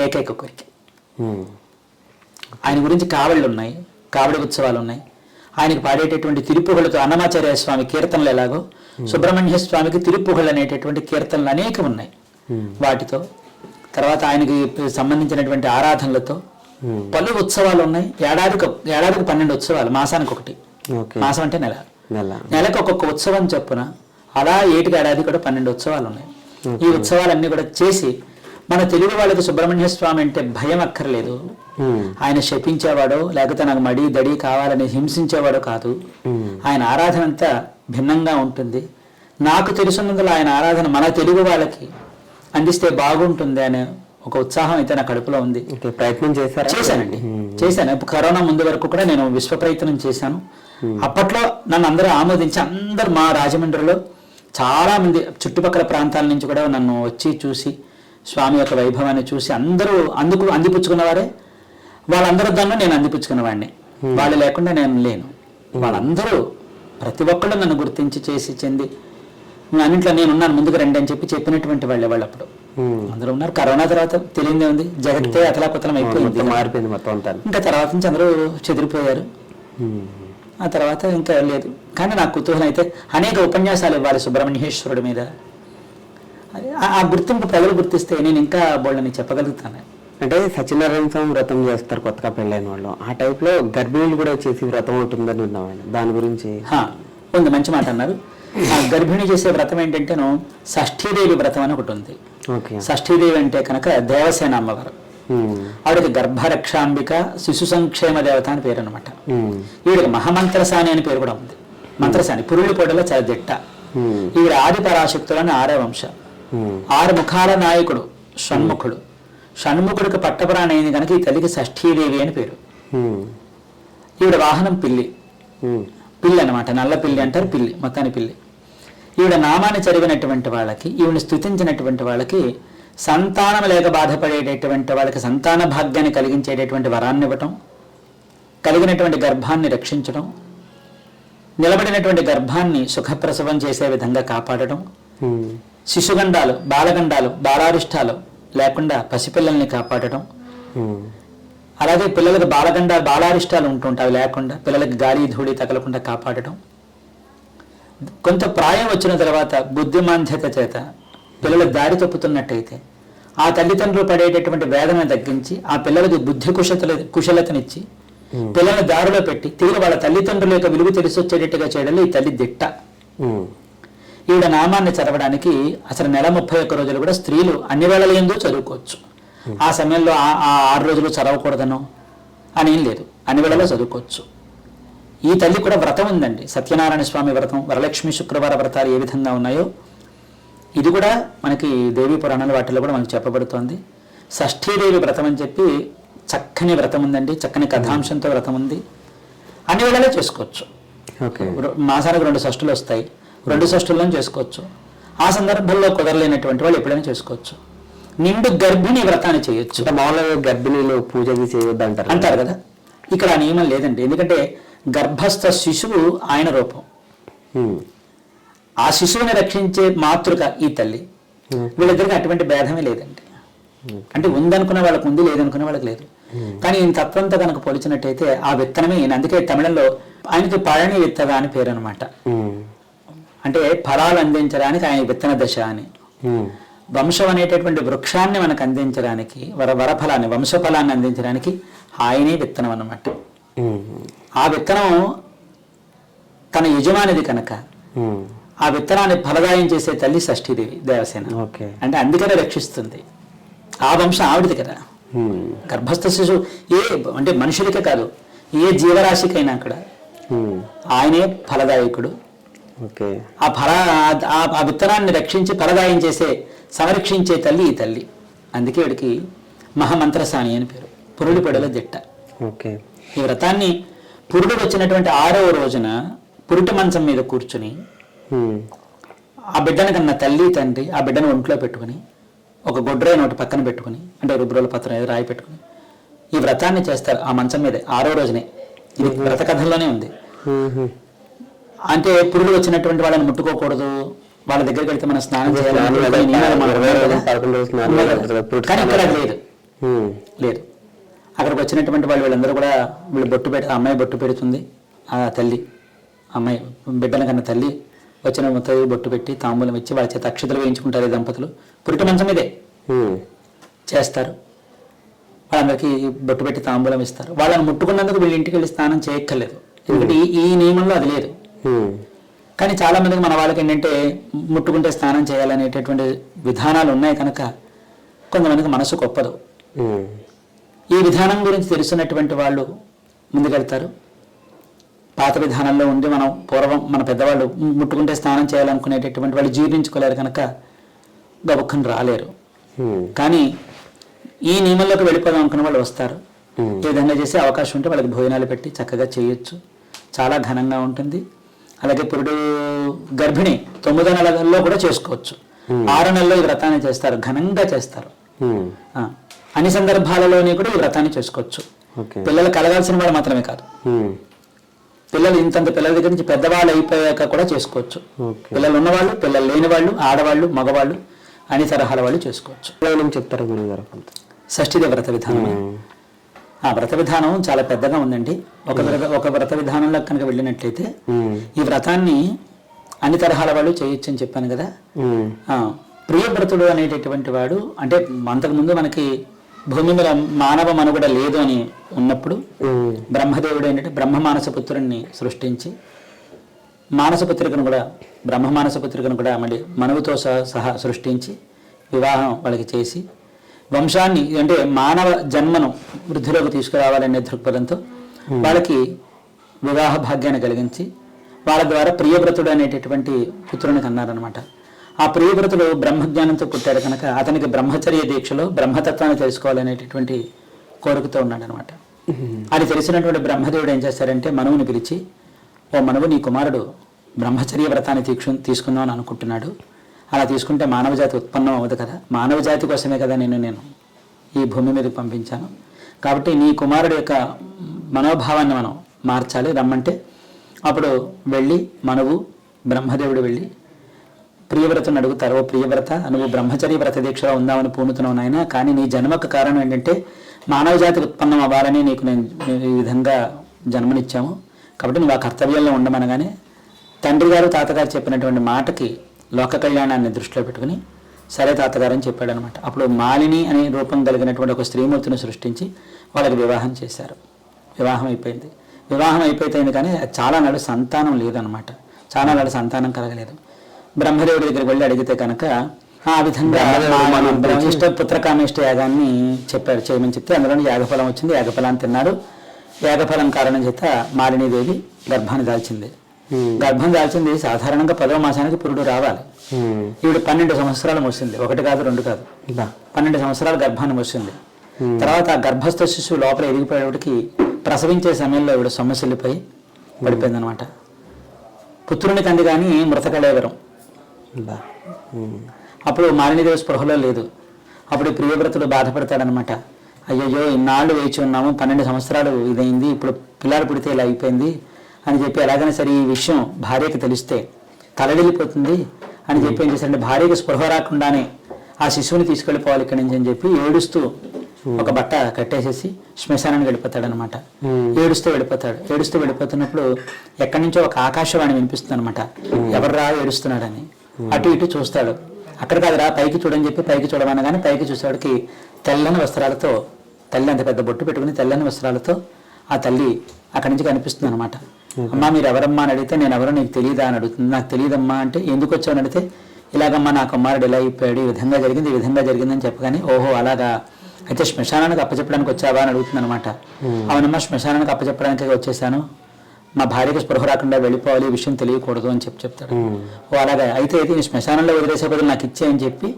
ఏకైక కోరిక. ఆయన గురించి కావళ్ళు ఉన్నాయి, కావడి ఉత్సవాలు ఉన్నాయి. ఆయనకి పాడేటటువంటి తిరుపుగళ్ళతో అన్నమాచార్య స్వామి కీర్తనలు ఎలాగో సుబ్రహ్మణ్య స్వామికి తిరుపుగళ్ళు అనేటటువంటి కీర్తనలు అనేకం ఉన్నాయి. వాటితో తర్వాత ఆయనకి సంబంధించినటువంటి ఆరాధనలతో పలు ఉత్సవాలు ఉన్నాయి. ఏడాదికి 12 ఉత్సవాలు, మాసానికి ఒకటి. మాసం అంటే నెలకు ఒక్కొక్క ఉత్సవం చొప్పున అలా ఏడాది కూడా 12 ఉత్సవాలు ఉన్నాయి. ఈ ఉత్సవాలన్నీ కూడా చేసి మన తెలుగు వాళ్ళకి సుబ్రహ్మణ్య స్వామి అంటే భయం అక్కర్లేదు. ఆయన శపించేవాడో లేకపోతే నాకు మడి దడి కావాలని హింసించేవాడో కాదు. ఆయన ఆరాధన అంతా భిన్నంగా ఉంటుంది. నాకు తెలుసున్నందులో ఆయన ఆరాధన మన తెలుగు వాళ్ళకి అందిస్తే బాగుంటుంది అనే ఒక ఉత్సాహం అయితే నా కడుపులో ఉంది. ప్రయత్నం చేశానండి. ఇప్పుడు కరోనా ముందు వరకు కూడా నేను విశ్వ ప్రయత్నం చేశాను. అప్పట్లో నన్ను అందరూ ఆమోదించి అందరు మా రాజమండ్రిలో చాలా మంది చుట్టుపక్కల ప్రాంతాల నుంచి కూడా నన్ను వచ్చి చూసి స్వామి యొక్క వైభవాన్ని చూసి అందరూ అందిపుచ్చుకున్నవారే. వాళ్ళందరూ దాన్ని నేను అందిపుచ్చుకున్నవాడిని. వాళ్ళు లేకుండా నేను లేను. వాళ్ళందరూ ప్రతి ఒక్కళ్ళు నన్ను గుర్తించి చేసి చెంది అన్నింట్లో నేనున్నాను, ముందుకు రండి అని చెప్పినటువంటి వాళ్ళు అప్పుడు అందరూ ఉన్నారు. కరోనా తర్వాత తెలియదే ఉంది, జగత్తే అతలాకుతలం అయిపోయింది, మారిపోయింది మొత్తం. ఇంకా తర్వాత నుంచి అందరూ చెదిరిపోయారు. ఆ తర్వాత ఇంకా లేదు. కానీ నాకు కుతూహలం అయితే అనేక ఉపన్యాసాలు ఇవ్వాలి సుబ్రహ్మణ్యేశ్వరుడి మీద. ఆ గుర్తింపు ప్రజలు గుర్తిస్తే నేను ఇంకా బోళ్ళని చెప్పగలుగుతాను. అంటే సత్యనారాయణ స్వామి వ్రతం చేస్తారు కొత్తగా పెళ్ళైన వాళ్ళు, ఆ టైప్ లో గర్భిణీలు కూడా చేసి వ్రతం ఉంటుందని విన్నామండి. దాని గురించి ఉంది, మంచి మాట అన్నారు. ఆ గర్భిణి చేసే వ్రతం ఏంటంటేను షష్ఠీదేవి వ్రతం అని ఒకటి ఉంది. షష్ఠీదేవి అంటే కనుక దేవసేన అమ్మవారు. ఆవిడకి గర్భరక్షాంబిక, శిశు సంక్షేమ దేవత అని పేరు అనమాట. ఈవిడకి మహామంత్రసాని అని పేరు కూడా ఉంది. మంత్రసాని పురుళ్ళు పొడలో చాలా దిట్ట. ఈవిడ ఆది పరాశక్తులని 6వ వంశ. 6 ముఖాల నాయకుడు షణ్ముఖుడు. షణ్ముఖుడికి పట్టపురాణి అయింది కనుక ఈ తల్లికి షష్ఠీదేవి అని పేరు. ఈవిడ వాహనం పిల్లి అనమాట. నల్ల పిల్లి అంటారు, పిల్లి మొత్తాన్ని పిల్లి. ఈవిడ నామాన్ని చదివినటువంటి వాళ్ళకి, ఈవిని స్తుతించినటువంటి వాళ్ళకి సంతానం లేక బాధపడేటటువంటి వాళ్ళకి సంతాన భాగ్యాన్ని కలిగించేటటువంటి వరాన్ని ఇవ్వటం, కలిగినటువంటి గర్భాన్ని రక్షించడం, నిలబడినటువంటి గర్భాన్ని సుఖప్రసవం చేసే విధంగా కాపాడటం, శిశుగండాలు, బాలగండాలు, బాలారిష్టాలు లేకుండా పసిపిల్లల్ని కాపాడటం, అలాగే పిల్లలకు బాలారిష్టాలు ఉంటుంటాయి లేకుండా పిల్లలకి గాలి ధూళి తగలకుండా కాపాడటం, కొంత ప్రాయం వచ్చిన తర్వాత బుద్ధిమాంద్యత చేత పిల్లలు దారి తప్పుతున్నట్టయితే ఆ తల్లిదండ్రులు పడేటటువంటి వేదన తగ్గించి ఆ పిల్లలకి బుద్ధి కుశలతనిచ్చి పిల్లల్ని దారిలో పెట్టి తిరిగి వాళ్ళ తల్లిదండ్రుల యొక్క విలువ తెలిసొచ్చేటట్టుగా చేయడంలో ఈ తల్లి దిట్ట. ఈవిడ నామాన్ని చదవడానికి అసలు నెల 31 రోజులు కూడా స్త్రీలు అన్ని వేళల యందు చదువుకోవచ్చు. ఆ సమయంలో ఆ 6 రోజులు చదవకూడదనో అనేం లేదు, అన్ని వేళలో చదువుకోవచ్చు. ఈ తల్లి కూడా వ్రతం ఉందండి. సత్యనారాయణ స్వామి వ్రతం, వరలక్ష్మి శుక్రవార వ్రతాలు ఏ విధంగా ఉన్నాయో ఇది కూడా మనకి దేవీ పురాణాల వాటిలో కూడా మనకు చెప్పబడుతోంది. షష్ఠీదేవి వ్రతం అని చెప్పి చక్కని వ్రతం ఉందండి. చక్కని కథాంశంతో వ్రతం ఉంది. అన్ని వేళలో చేసుకోవచ్చు. మాసానికి 2 షష్ఠులు వస్తాయి, 2 షష్ఠుల్లో చేసుకోవచ్చు. ఆ సందర్భంలో కుదరలేనటువంటి వాళ్ళు ఎప్పుడైనా చేసుకోవచ్చు. నిండు గర్భిణి వ్రతాన్ని చేయొచ్చు. మామూలుగా గర్భిణీలు పూజ చేయొద్దు అంటారు కదా, ఇక్కడ ఆ నియమం లేదండి. ఎందుకంటే గర్భస్థ శిశువు ఆయన రూపం. ఆ శిశువుని రక్షించే మాతృక ఈ తల్లి. వీళ్ళిద్దరికి అటువంటి భేదమే లేదండి. అంటే ఉందనుకున్న వాళ్ళకు ఉంది, లేదనుకున్న వాళ్ళకి లేదు. కానీ ఈయన తత్వంతో కనుక పోల్చినట్టయితే ఆ విత్తనమే ఈయన. అందుకే తమిళంలో ఆయనకి పళని విత్తగా అని పేరు అనమాట. అంటే ఫలాలు అందించడానికి ఆయన విత్తన దశ అని. వంశం అనేటటువంటి వృక్షాన్ని మనకు అందించడానికి వరఫలాన్ని వంశఫలాన్ని అందించడానికి ఆయనే విత్తనం అన్నమాట. ఆ విత్తనం తన యజమానిది కనుక ఆ విత్తనాన్ని ఫలదాయం చేసే తల్లి షష్ఠీదేవి దేవసేన. అంటే అందుకనే రక్షిస్తుంది. ఆ వంశం ఆవిడది కదా. గర్భస్థ శిశువు అంటే మనుషులకే కాదు, ఏ జీవరాశికైనా అక్కడ ఆయనే ఫలదాయకుడు. ఆ విత్తనాన్ని రక్షించి ఫలదాయం చేసే సంరక్షించే తల్లి ఈ తల్లి. అందుకే వీడికి మహామంత్రసాని అని పేరు. పురుడి పొడల దిట్ట. ఈ వ్రతాన్ని పురుడు వచ్చినటువంటి 6వ రోజున పురుటి మంచం మీద కూర్చుని ఆ బిడ్డను కన్నా తల్లి తండ్రి ఆ బిడ్డను ఒంట్లో పెట్టుకుని ఒక గొడ్రాయి నోటి పక్కన పెట్టుకుని, అంటే రుబ్రోల పత్రం ఏదో రాయి పెట్టుకుని ఈ వ్రతాన్ని చేస్తారు. ఆ మంచం మీదే 6వ రోజునే. ఇది వ్రత కథల్లోనే ఉంది. అంటే పురుడు వచ్చినటువంటి వాళ్ళని ముట్టుకోకూడదు, వాళ్ళ దగ్గరికి వెళ్తే మనం స్నానం చేయాలి, కానీ ఇక్కడ లేదు. అక్కడికి వచ్చినటువంటి వీళ్ళందరూ కూడా వీళ్ళు బొట్టు అమ్మాయి బొట్టు పెడుతుంది. ఆ తల్లి అమ్మాయి బిడ్డల కన్నా తల్లి వచ్చిన మొత్తం బొట్టు పెట్టి తాంబూలం ఇచ్చి వాళ్ళ చేత అక్షతలు వేయించుకుంటారు. ఈ దంపతులు పురిటి మంచం మీదే చేస్తారు. వాళ్ళందరికీ బొట్టు పెట్టి తాంబూలం ఇస్తారు. వాళ్ళని ముట్టుకున్నందుకు వీళ్ళ ఇంటికి వెళ్ళి స్నానం చేయక్కర్లేదు, ఎందుకంటే ఈ నియమంలో అది లేదు. కానీ చాలా మందికి మన వాళ్ళకి ఏంటంటే ముట్టుకుంటే స్నానం చేయాలనేటటువంటి విధానాలు ఉన్నాయి కనుక కొంతమందికి మనసు గొప్పదు. ఈ విధానం గురించి తెలుసున్నటువంటి వాళ్ళు ముందుకెళ్తారు. పాత విధానంలో ఉండి మనం పూర్వం మన పెద్దవాళ్ళు ముట్టుకుంటే స్నానం చేయాలనుకునేటటువంటి వాళ్ళు జీర్ణించుకోలేరు కనుక గబుక్కని రాలేరు. కానీ ఈ నియమంలోకి వెళ్ళిపోదాం అనుకున్న వాళ్ళు వస్తారు. ఏ విధంగా చేసే అవకాశం ఉంటే వాళ్ళకి భోజనాలు పెట్టి చక్కగా చేయొచ్చు. చాలా ఘనంగా ఉంటుంది. అలాగే పురుడు గర్భిణి 9వ నెలలో కూడా చేసుకోవచ్చు. 6వ నెలలో ఈ వ్రతాన్ని చేస్తారు, ఘనంగా చేస్తారు. అన్ని సందర్భాలలోనే కూడా ఈ వ్రతాన్ని చేసుకోవచ్చు. పిల్లలు కలగాల్సిన వాళ్ళు మాత్రమే కాదు, పిల్లలు ఇంతంత పిల్లల దగ్గర నుంచి పెద్దవాళ్ళు అయిపోయాక కూడా చేసుకోవచ్చు. పిల్లలు ఉన్నవాళ్ళు, పిల్లలు లేని వాళ్ళు, ఆడవాళ్ళు, మగవాళ్ళు అన్ని తరహాల వాళ్ళు చేసుకోవచ్చు. చెప్తారు గురుగారు. షష్ఠీదేవి వ్రత విధానం. ఆ వ్రత విధానం చాలా పెద్దగా ఉందండి. ఒక వ్రత విధానంలో కనుక వెళ్ళినట్లయితే ఈ వ్రతాన్ని అన్ని తరహాల వాళ్ళు చేయొచ్చు అని చెప్పాను కదా. ప్రియవ్రతుడు అనేటటువంటి వాడు, అంటే అంతకుముందు మనకి భూమి మీద మానవ మనుగడ లేదు అని ఉన్నప్పుడు బ్రహ్మదేవుడు ఏంటంటే బ్రహ్మ మానసపుత్రుడిని సృష్టించి బ్రహ్మ మానసపుత్రికను కూడా మళ్ళీ మనువుతో సహా సృష్టించి వివాహం వాళ్ళకి చేసి వంశాన్ని, అంటే మానవ జన్మను వృద్ధిలోకి తీసుకురావాలనే దృక్పథంతో వాళ్ళకి వివాహ భాగ్యాన్ని కలిగించి వాళ్ళ ద్వారా ప్రియవ్రతుడు అనేటటువంటి పుత్రుని కన్నారనమాట. ఆ ప్రియవ్రతుడు బ్రహ్మజ్ఞానంతో పుట్టాడు కనుక అతనికి బ్రహ్మచర్య దీక్షలో బ్రహ్మతత్వాన్ని తెలుసుకోవాలనేటటువంటి కోరికతో ఉన్నాడు అనమాట. అది తెలిసినటువంటి బ్రహ్మదేవుడు ఏం చేస్తారంటే మనువుని పిలిచి, ఓ మనువు, నీ కుమారుడు బ్రహ్మచర్య వ్రతాన్ని తీసుకుందాం అని అనుకుంటున్నాడు. అలా తీసుకుంటే మానవ జాతి ఉత్పన్నం అవ్వదు కదా, మానవ జాతి కోసమే కదా నేను ఈ భూమి మీదకి పంపించాను. కాబట్టి నీ కుమారుడు యొక్క మనోభావాన్ని మనం మార్చాలి, రమ్మంటే అప్పుడు వెళ్ళి మనువు బ్రహ్మదేవుడు వెళ్ళి ప్రియవ్రతను అడుగుతారు. ఓ ప్రియవ్రత, నువ్వు బ్రహ్మచర్య వ్రత దీక్షలో ఉందామని పూనుతున్నావు నాయన, కానీ నీ జన్మకు కారణం ఏంటంటే మానవ జాతి ఉత్పన్నం అవ్వాలని నీకు నేను ఈ విధంగా జన్మనిచ్చాము, కాబట్టి నువ్వు ఆ కర్తవ్యంలో ఉండమనగానే తండ్రి గారు తాతగారు చెప్పినటువంటి మాటకి లోక కళ్యాణాన్ని దృష్టిలో పెట్టుకుని సరే తాతగారు అని చెప్పాడు అనమాట. అప్పుడు మాలిని అనే రూపం కలిగినటువంటి ఒక స్త్రీమూర్తిని సృష్టించి వాళ్ళకి వివాహం చేశారు. వివాహం అయిపోయింది కానీ చాలా నాడు సంతానం లేదనమాట. చాలా నాడు సంతానం కలగలేదు. బ్రహ్మదేవుడి దగ్గరికి వెళ్ళి అడిగితే కనుక ఆ విధంగా ఇష్ట పుత్రకామేష్ట యాగాన్ని చెప్పారు, చేయమని చెప్తే అందులోని యాగఫలం వచ్చింది. యాగఫలాన్ని తిన్నారు. యాగఫలం కారణం చేత మాలినీదేవి గర్భాన్ని దాల్చింది. గర్భం దాల్చింది సాధారణంగా 10వ మాసానికి పురుడు రావాలి. ఈవిడ 12 సంవత్సరాలు మోసింది, 1 కాదు 2 కాదు, 12 సంవత్సరాలు గర్భాన్ని మోసింది. తర్వాత ఆ గర్భస్థ శిశువు లోపల ఎదిగిపోయేటికి ప్రసవించే సమయంలో ఈవిడ సొమ్మసిల్లిపోయి పడిపోయింది అనమాట. పుత్రునికి అంది కానీ మృతకళేవరం. అప్పుడు మాలినీదేవి స్పృహలో లేదు. అప్పుడు ప్రియవ్రతుడు బాధపడతాడనమాట. అయ్యయ్యో, ఇన్నాళ్ళు వేచి ఉన్నాము, 12 సంవత్సరాలు ఇదైంది, ఇప్పుడు పిల్లాడు పుడితే ఇలా అయిపోయింది అని చెప్పి ఎలాగైనా సరే ఈ విషయం భార్యకి తెలిస్తే తలడిల్లిపోతుంది అని చెప్పి ఏం చేశారంటే భార్యకి స్పృహ రాకుండానే ఆ శిశువుని తీసుకెళ్ళిపోవాలి ఇక్కడి నుంచి అని చెప్పి ఏడుస్తూ ఒక బట్ట కట్టేసేసి శ్మశానానికి వెళ్ళిపోతాడనమాట. ఏడుస్తూ వెళ్ళిపోతున్నప్పుడు ఎక్కడి నుంచో ఒక ఆకాశవాణి వినిపిస్తుంది అనమాట. ఎవర్రా ఏడుస్తున్నాడని. అటు ఇటు చూస్తాడు. అక్కడ కాదురా పైకి చూడని చెప్పి పైకి చూడమనగానే పైకి చూసేవాడికి తెల్లని వస్త్రాలతో, తల్లి అంత పెద్ద బొట్టు పెట్టుకుని తెల్లని వస్త్రాలతో ఆ తల్లి అక్కడి నుంచి కనిపిస్తుంది అనమాట. అమ్మా మీరు ఎవరమ్మా అని అడిగితే నేను ఎవరో నీకు తెలియదా అని అడుగుతుంది. నాకు తెలియదమ్మా అంటే ఎందుకు వచ్చావు అని అడిగితే ఇలాగమ్మా నా కుమారుడు ఇలా అయిపోయాడు, ఈ విధంగా జరిగింది, ఈ విధంగా జరిగిందని చెప్పగానే ఓహో అలాగా అయితే శ్మశానానికి అప్పచెప్పడానికి వచ్చావా అని అడుగుతుంది అనమాట. అవునమ్మా శ్మశానానికి అప్పచెప్పడానికి వచ్చేసాను, మా భార్యకు స్పృహ రాకుండా వెళ్ళిపోవాలి, ఈ విషయం తెలియకూడదు అని చెప్తాడు. ఓ అలాగా అయితే ఈ శ్మశానంలో వదిలేసే బదులు నాకు ఇచ్చేయని చెప్పి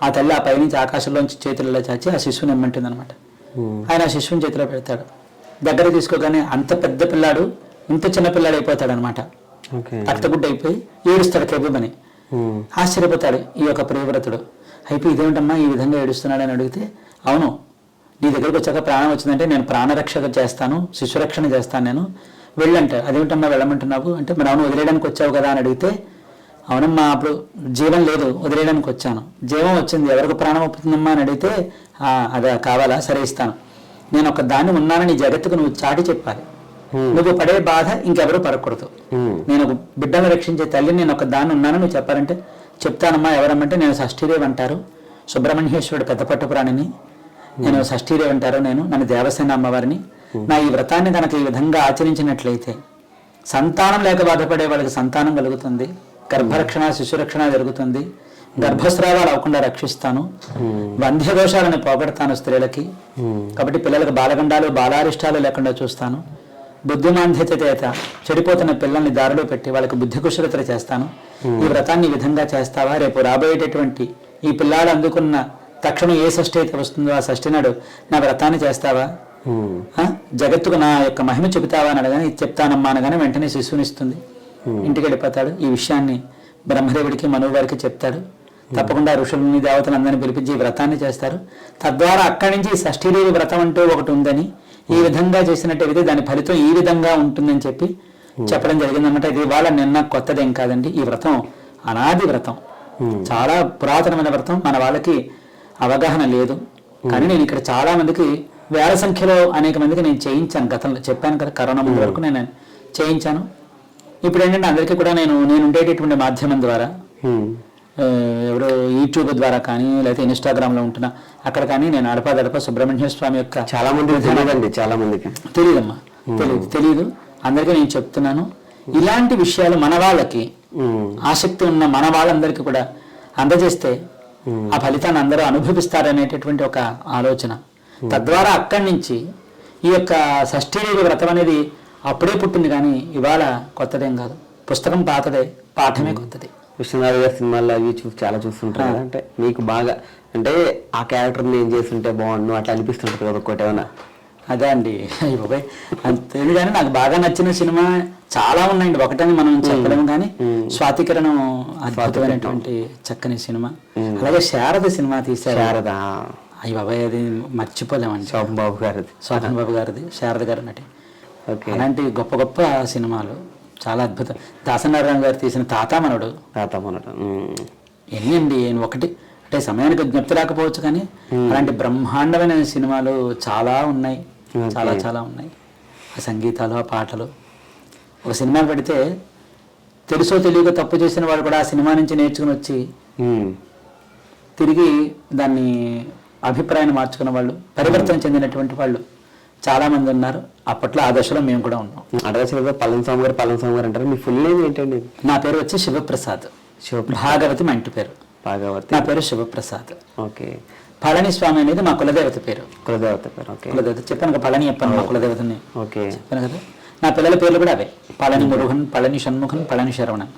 ఆ తల్లి ఆ పైనుంచి ఆకాశంలోంచి చేతులలో చాచి ఆ శిశువుని ఇమ్మంటుంది అనమాట. ఆయన ఆ శిశువుని చేతిలో పెడతాడు. దగ్గర తీసుకోగానే అంత పెద్ద పిల్లాడు ఇంత చిన్న పిల్లాడు అయిపోతాడు అనమాట. రక్తగుడ్డ అయిపోయి ఏడుస్తాడు కేబుమని. ఆశ్చర్యపోతాడు ఈ యొక్క ప్రియవ్రతుడు. అయిపోయి ఇదేమిటమ్మా ఈ విధంగా ఏడుస్తున్నాడు అని అడిగితే, అవును నీ దగ్గరకు వచ్చాక ప్రాణం వచ్చిందంటే నేను ప్రాణరక్షక చేస్తాను, శిశురక్షణ చేస్తాను, నేను వెళ్ళంటే అదేమిటమ్మా వెళ్ళమంటున్నావు అంటే మరి అవును వదిలేయడానికి వచ్చావు కదా అని అడిగితే, అవునమ్మా అప్పుడు జీవం లేదు వదిలేయడానికి వచ్చాను, జీవం వచ్చింది ఎవరికి ప్రాణం ఒప్పుతుందమ్మా అని అడిగితే అదే కావాలా సరే ఇస్తాను, నేను ఒక దాన్ని ఉన్నానని జగత్తుకు నువ్వు చాటి చెప్పాలి, నువ్వు పడే బాధ ఇంకెవరూ పడకూడదు, నేను ఒక బిడ్డను రక్షించే తల్లిని నేను ఒక దాన్ని ఉన్నానని నువ్వు చెప్పాలంటే చెప్తానమ్మా ఎవరమ్మంటే నేను షష్ఠీదేవి అంటారు, సుబ్రహ్మణ్యేశ్వరుడు పెద్ద పట్టుపురాణిని, నేను షష్ఠీదేవి అంటారు, నేను నన్ను దేవసేన అమ్మవారిని, నా ఈ వ్రతాన్ని కనుక ఈ విధంగా ఆచరించినట్లయితే సంతానం లేక బాధపడే వాళ్ళకి సంతానం కలుగుతుంది, గర్భరక్షణ శిశురక్షణ జరుగుతుంది, గర్భస్రావాలు అవ్వకుండా రక్షిస్తాను, వంధ్య దోషాలను పోగొడతాను స్త్రీలకి, కాబట్టి పిల్లలకు బాలగండాలు బాలారిష్టాలు లేకుండా చూస్తాను, బుద్ధిమాంద్యత చేత చెడిపోతున్న పిల్లల్ని దారిలో పెట్టి వాళ్ళకి బుద్ధి కుశలతలు చేస్తాను, ఈ వ్రతాన్ని ఈ విధంగా చేస్తావా, రేపు రాబోయేటటువంటి ఈ పిల్లాడు అందుకున్న తక్షణం ఏ షష్ఠి అయితే వస్తుందో ఆ షష్ఠి నాడు నా వ్రతాన్ని చేస్తావా, జగత్తుకు నా యొక్క మహిమ చెబుతావా అని అడగానే చెప్తానమ్మా అనగానే వెంటనే శిశువునిస్తుంది, ఇంటికి వెళ్ళిపోతాడు. ఈ విషయాన్ని బ్రహ్మదేవుడికి మనువారికి చెప్తాడు. తప్పకుండా ఋషులని దేవతలు అందరినీ పిలిపించి ఈ వ్రతాన్ని చేస్తారు. తద్వారా అక్కడి నుంచి షష్ఠీదేవి వ్రతం అంటూ ఒకటి ఉందని, ఈ విధంగా చేసినట్టయితే దాని ఫలితం ఈ విధంగా ఉంటుందని చెప్పి చెప్పడం జరిగిందన్నమాట. ఇది ఇవాళ నిన్న కొత్తదేం కాదండి, ఈ వ్రతం అనాది వ్రతం, చాలా పురాతనమైన వ్రతం. మన వాళ్ళకి అవగాహన లేదు, కానీ నేను ఇక్కడ చాలా మందికి వేల సంఖ్యలో అనేక మందికి నేను చేయించాను. గతంలో చెప్పాను కదా, కరోనా ముందు వరకు నేను చేయించాను. ఇప్పుడు ఏంటంటే అందరికీ కూడా నేను ఉండేటటువంటి మాధ్యమం ద్వారా, ఎవరో యూట్యూబ్ ద్వారా కానీ లేకపోతే ఇన్స్టాగ్రామ్లో ఉంటున్నా అక్కడ కానీ నేను అడపదడప సుబ్రహ్మణ్య స్వామి యొక్క చాలా మంది తెలియదండి, చాలా మందికి తెలియదమ్మా, తెలియదు అందరికీ నేను చెప్తున్నాను. ఇలాంటి విషయాలు మన వాళ్ళకి ఆసక్తి ఉన్న మన వాళ్ళందరికీ కూడా అందజేస్తే ఆ ఫలితాన్ని అందరూ అనుభవిస్తారనేటటువంటి ఒక ఆలోచన. తద్వారా అక్కడి నుంచి ఈ యొక్క షష్ఠీదేవి వ్రతం అనేది అప్పుడే పుట్టింది, కానీ ఇవాళ కొత్తదేం కాదు. పుస్తకం పాతదే, పాఠమే కొత్తది. విశ్వనాథ్ గారి సినిమాల్లో అవి చాలా చూస్తుంటారు కదా, అంటే మీకు బాగా అంటే ఆ క్యారెక్టర్ నేను చేస్తుంటే బాగుండు అట్లా అనిపిస్తుంటుంది కదా ఒక్కటి ఏమన్నా? అదే అండి అంతేది, కానీ నాకు బాగా నచ్చిన సినిమా చాలా ఉన్నాయండి, ఒకటని మనం చెప్పలేము. కానీ స్వాతికిరణం అద్భుతమైనటువంటి చక్కని సినిమా. అలాగే శారద సినిమా తీశారు. శారద అయ్యి బాబాయ్ అది మర్చిపోలేమండి. శోభన్ బాబు గారిది శారద గారు నటి. అలాంటి గొప్ప గొప్ప సినిమాలు చాలా అద్భుతం. దాసనారాయణ గారు తీసిన తాతామనుడు ఎన్ని అండి, ఒకటి అంటే సమయానికి జ్ఞప్తి రాకపోవచ్చు, కానీ అలాంటి బ్రహ్మాండమైన సినిమాలు చాలా ఉన్నాయి, చాలా ఉన్నాయి. ఆ సంగీతాలు, ఆ పాటలు. ఒక సినిమా పెడితే తెలుసో తెలియక తప్పు చేసిన వాళ్ళు కూడా ఆ సినిమా నుంచి నేర్చుకుని వచ్చి తిరిగి దాన్ని అభిప్రాయాన్ని మార్చుకున్న వాళ్ళు, పరివర్తన చెందినటువంటి వాళ్ళు చాలా మంది ఉన్నారు. అప్పట్లో ఆ దశలో మేము కూడా ఉన్నాం. పళనిస్వామి గారు అంటారు. మీ ఫుల్ నేమ్ ఏంటండి? నా పేరు వచ్చి శివప్రసాద్. భాగవతి మా ఇంటి పేరు. భాగవతి. నా పేరు శివప్రసాద్. ఓకే. పళనిస్వామి అనేది మా కులదేవత పేరు. కులదేవత పేరు. ఓకే. కులదేవత చెప్పాను కదా, పళని చెప్పాను మా కులదేవతని. ఓకే. చెప్పాను కదా. నా పిల్లల పేర్లు కూడా అవే, పళని మురుగన్, పళని షణ్ముఖన్, పళని శరవణన్,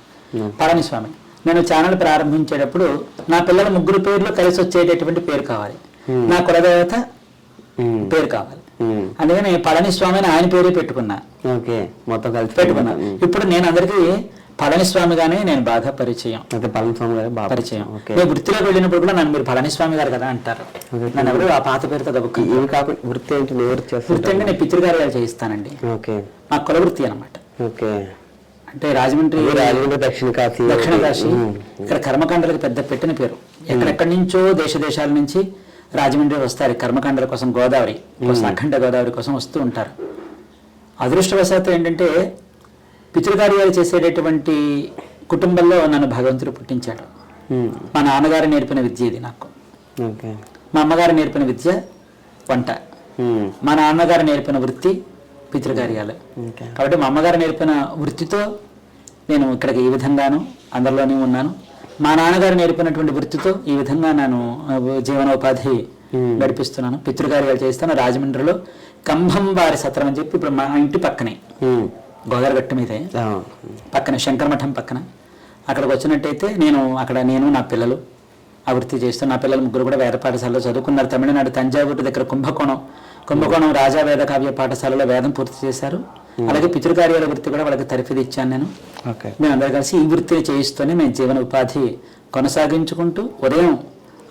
పళనిస్వామి. నేను ఛానల్ ప్రారంభించేటప్పుడు నా పిల్లల ముగ్గురు పేర్లు కలిసి వచ్చేటటువంటి పేరు కావాలి, నా కులదేవత పేరు కావాలి. అందుకని పళనిస్వామి అని ఆయన పేరే పెట్టుకున్నా. మొత్తం కలిసి పెట్టుకున్నా. ఇప్పుడు నేను అందరికీ పళనిస్వామిగానే నేను బాగా పరిచయం. పరిచయం. నేను వృత్తిలోకి వెళ్ళినప్పుడు కూడా నన్ను మీరు పళనిస్వామి గారు కదా అంటారు. నన్ను ఎవరు ఆ పాత పేరుతో వృత్తి ఏంటి? వృత్తి అంటే నేను పితృకార్యాలు చేయిస్తానండి. మా కుల వృత్తి అనమాట. అంటే రాజమండ్రి దక్షిణ కాశీ. ఇక్కడ కర్మకాండలకు పెద్ద పెట్టిన పేరు. ఎక్కడెక్కడి నుంచో దేశాల నుంచి రాజమండ్రి వస్తారు కర్మకాండల కోసం, గోదావరి కోసం, అఖండ గోదావరి కోసం వస్తూ ఉంటారు. అదృష్టవశాత్తు ఏంటంటే పితృకార్యాలు చేసేటటువంటి కుటుంబంలో నన్ను భగవంతుడు పుట్టించాడు. మా నాన్నగారు నేర్పిన విద్య ఇది నాకు. ఓకే. మా అమ్మగారు నేర్పిన విద్య వంట, మా నాన్నగారు నేర్పిన వృత్తి పితృకార్యాలు. కాబట్టి మా అమ్మగారు నేర్పిన వృత్తితో నేను ఇక్కడికి ఈ విధంగాను అందులోనే ఉన్నాను. మా నాన్నగారు నేర్పినటువంటి వృత్తితో ఈ విధంగా నేను జీవనోపాధి గడిపిస్తున్నాను. పితృకార్యాలు చేస్తాను. రాజమండ్రిలో కంభం వారి సత్రం అని చెప్పి ఇప్పుడు మా ఇంటి పక్కనే గోదావరి గట్టు మీదే పక్కన శంకరమఠం పక్కన అక్కడికి వచ్చినట్టయితే నేను నా పిల్లలు ఆ వృత్తి చేస్తాను. నా పిల్లలు ముగ్గురు కూడా వేద పాఠశాలలో చదువుకున్నారు. తమిళనాడు తంజావూరు దగ్గర కుంభకోణం రాజా వేద కావ్య పాఠశాలలో వేదం పూర్తి చేశారు. అలాగే పితృకార్యాల వృత్తి కూడా వాళ్ళకి తరఫీదు ఇచ్చాను నేను. మేము అందరూ కలిసి ఈ వృత్తిని చేయిస్తూనే మేము జీవన ఉపాధి కొనసాగించుకుంటూ ఉదయం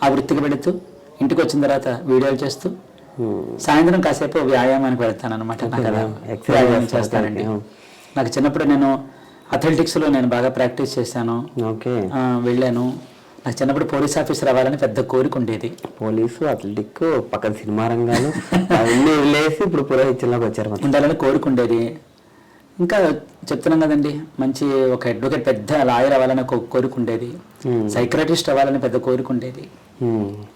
ఆ వృత్తికి వెళుతూ ఇంటికి వచ్చిన తర్వాత వీడియోలు చేస్తూ సాయంత్రం కాసేపు వ్యాయామానికి వెళ్తాను అనమాట. వ్యాయామం చేస్తానండి. నాకు చిన్నప్పుడు నేను అథ్లెటిక్స్లో నేను బాగా ప్రాక్టీస్ చేశాను, వెళ్ళాను. నాకు చిన్నప్పుడు పోలీస్ ఆఫీసర్ అవ్వాలని పెద్ద కోరిక ఉండేది. పోలీసు, అథ్లెటిక్, పక్కన సినిమా రంగాలు అవన్నీ వదిలేసి ఇప్పుడు పురోహిత్యంలోకి వచ్చారు. ఉండాలని కోరిక ఉండేది. ఇంకా చెప్తున్నాం కదండి, మంచి ఒక అడ్వకేట్ పెద్ద లాయర్ అవ్వాలని ఒక కోరిక ఉండేది. సైక్రటిస్ట్ అవ్వాలని పెద్ద కోరిక ఉండేది.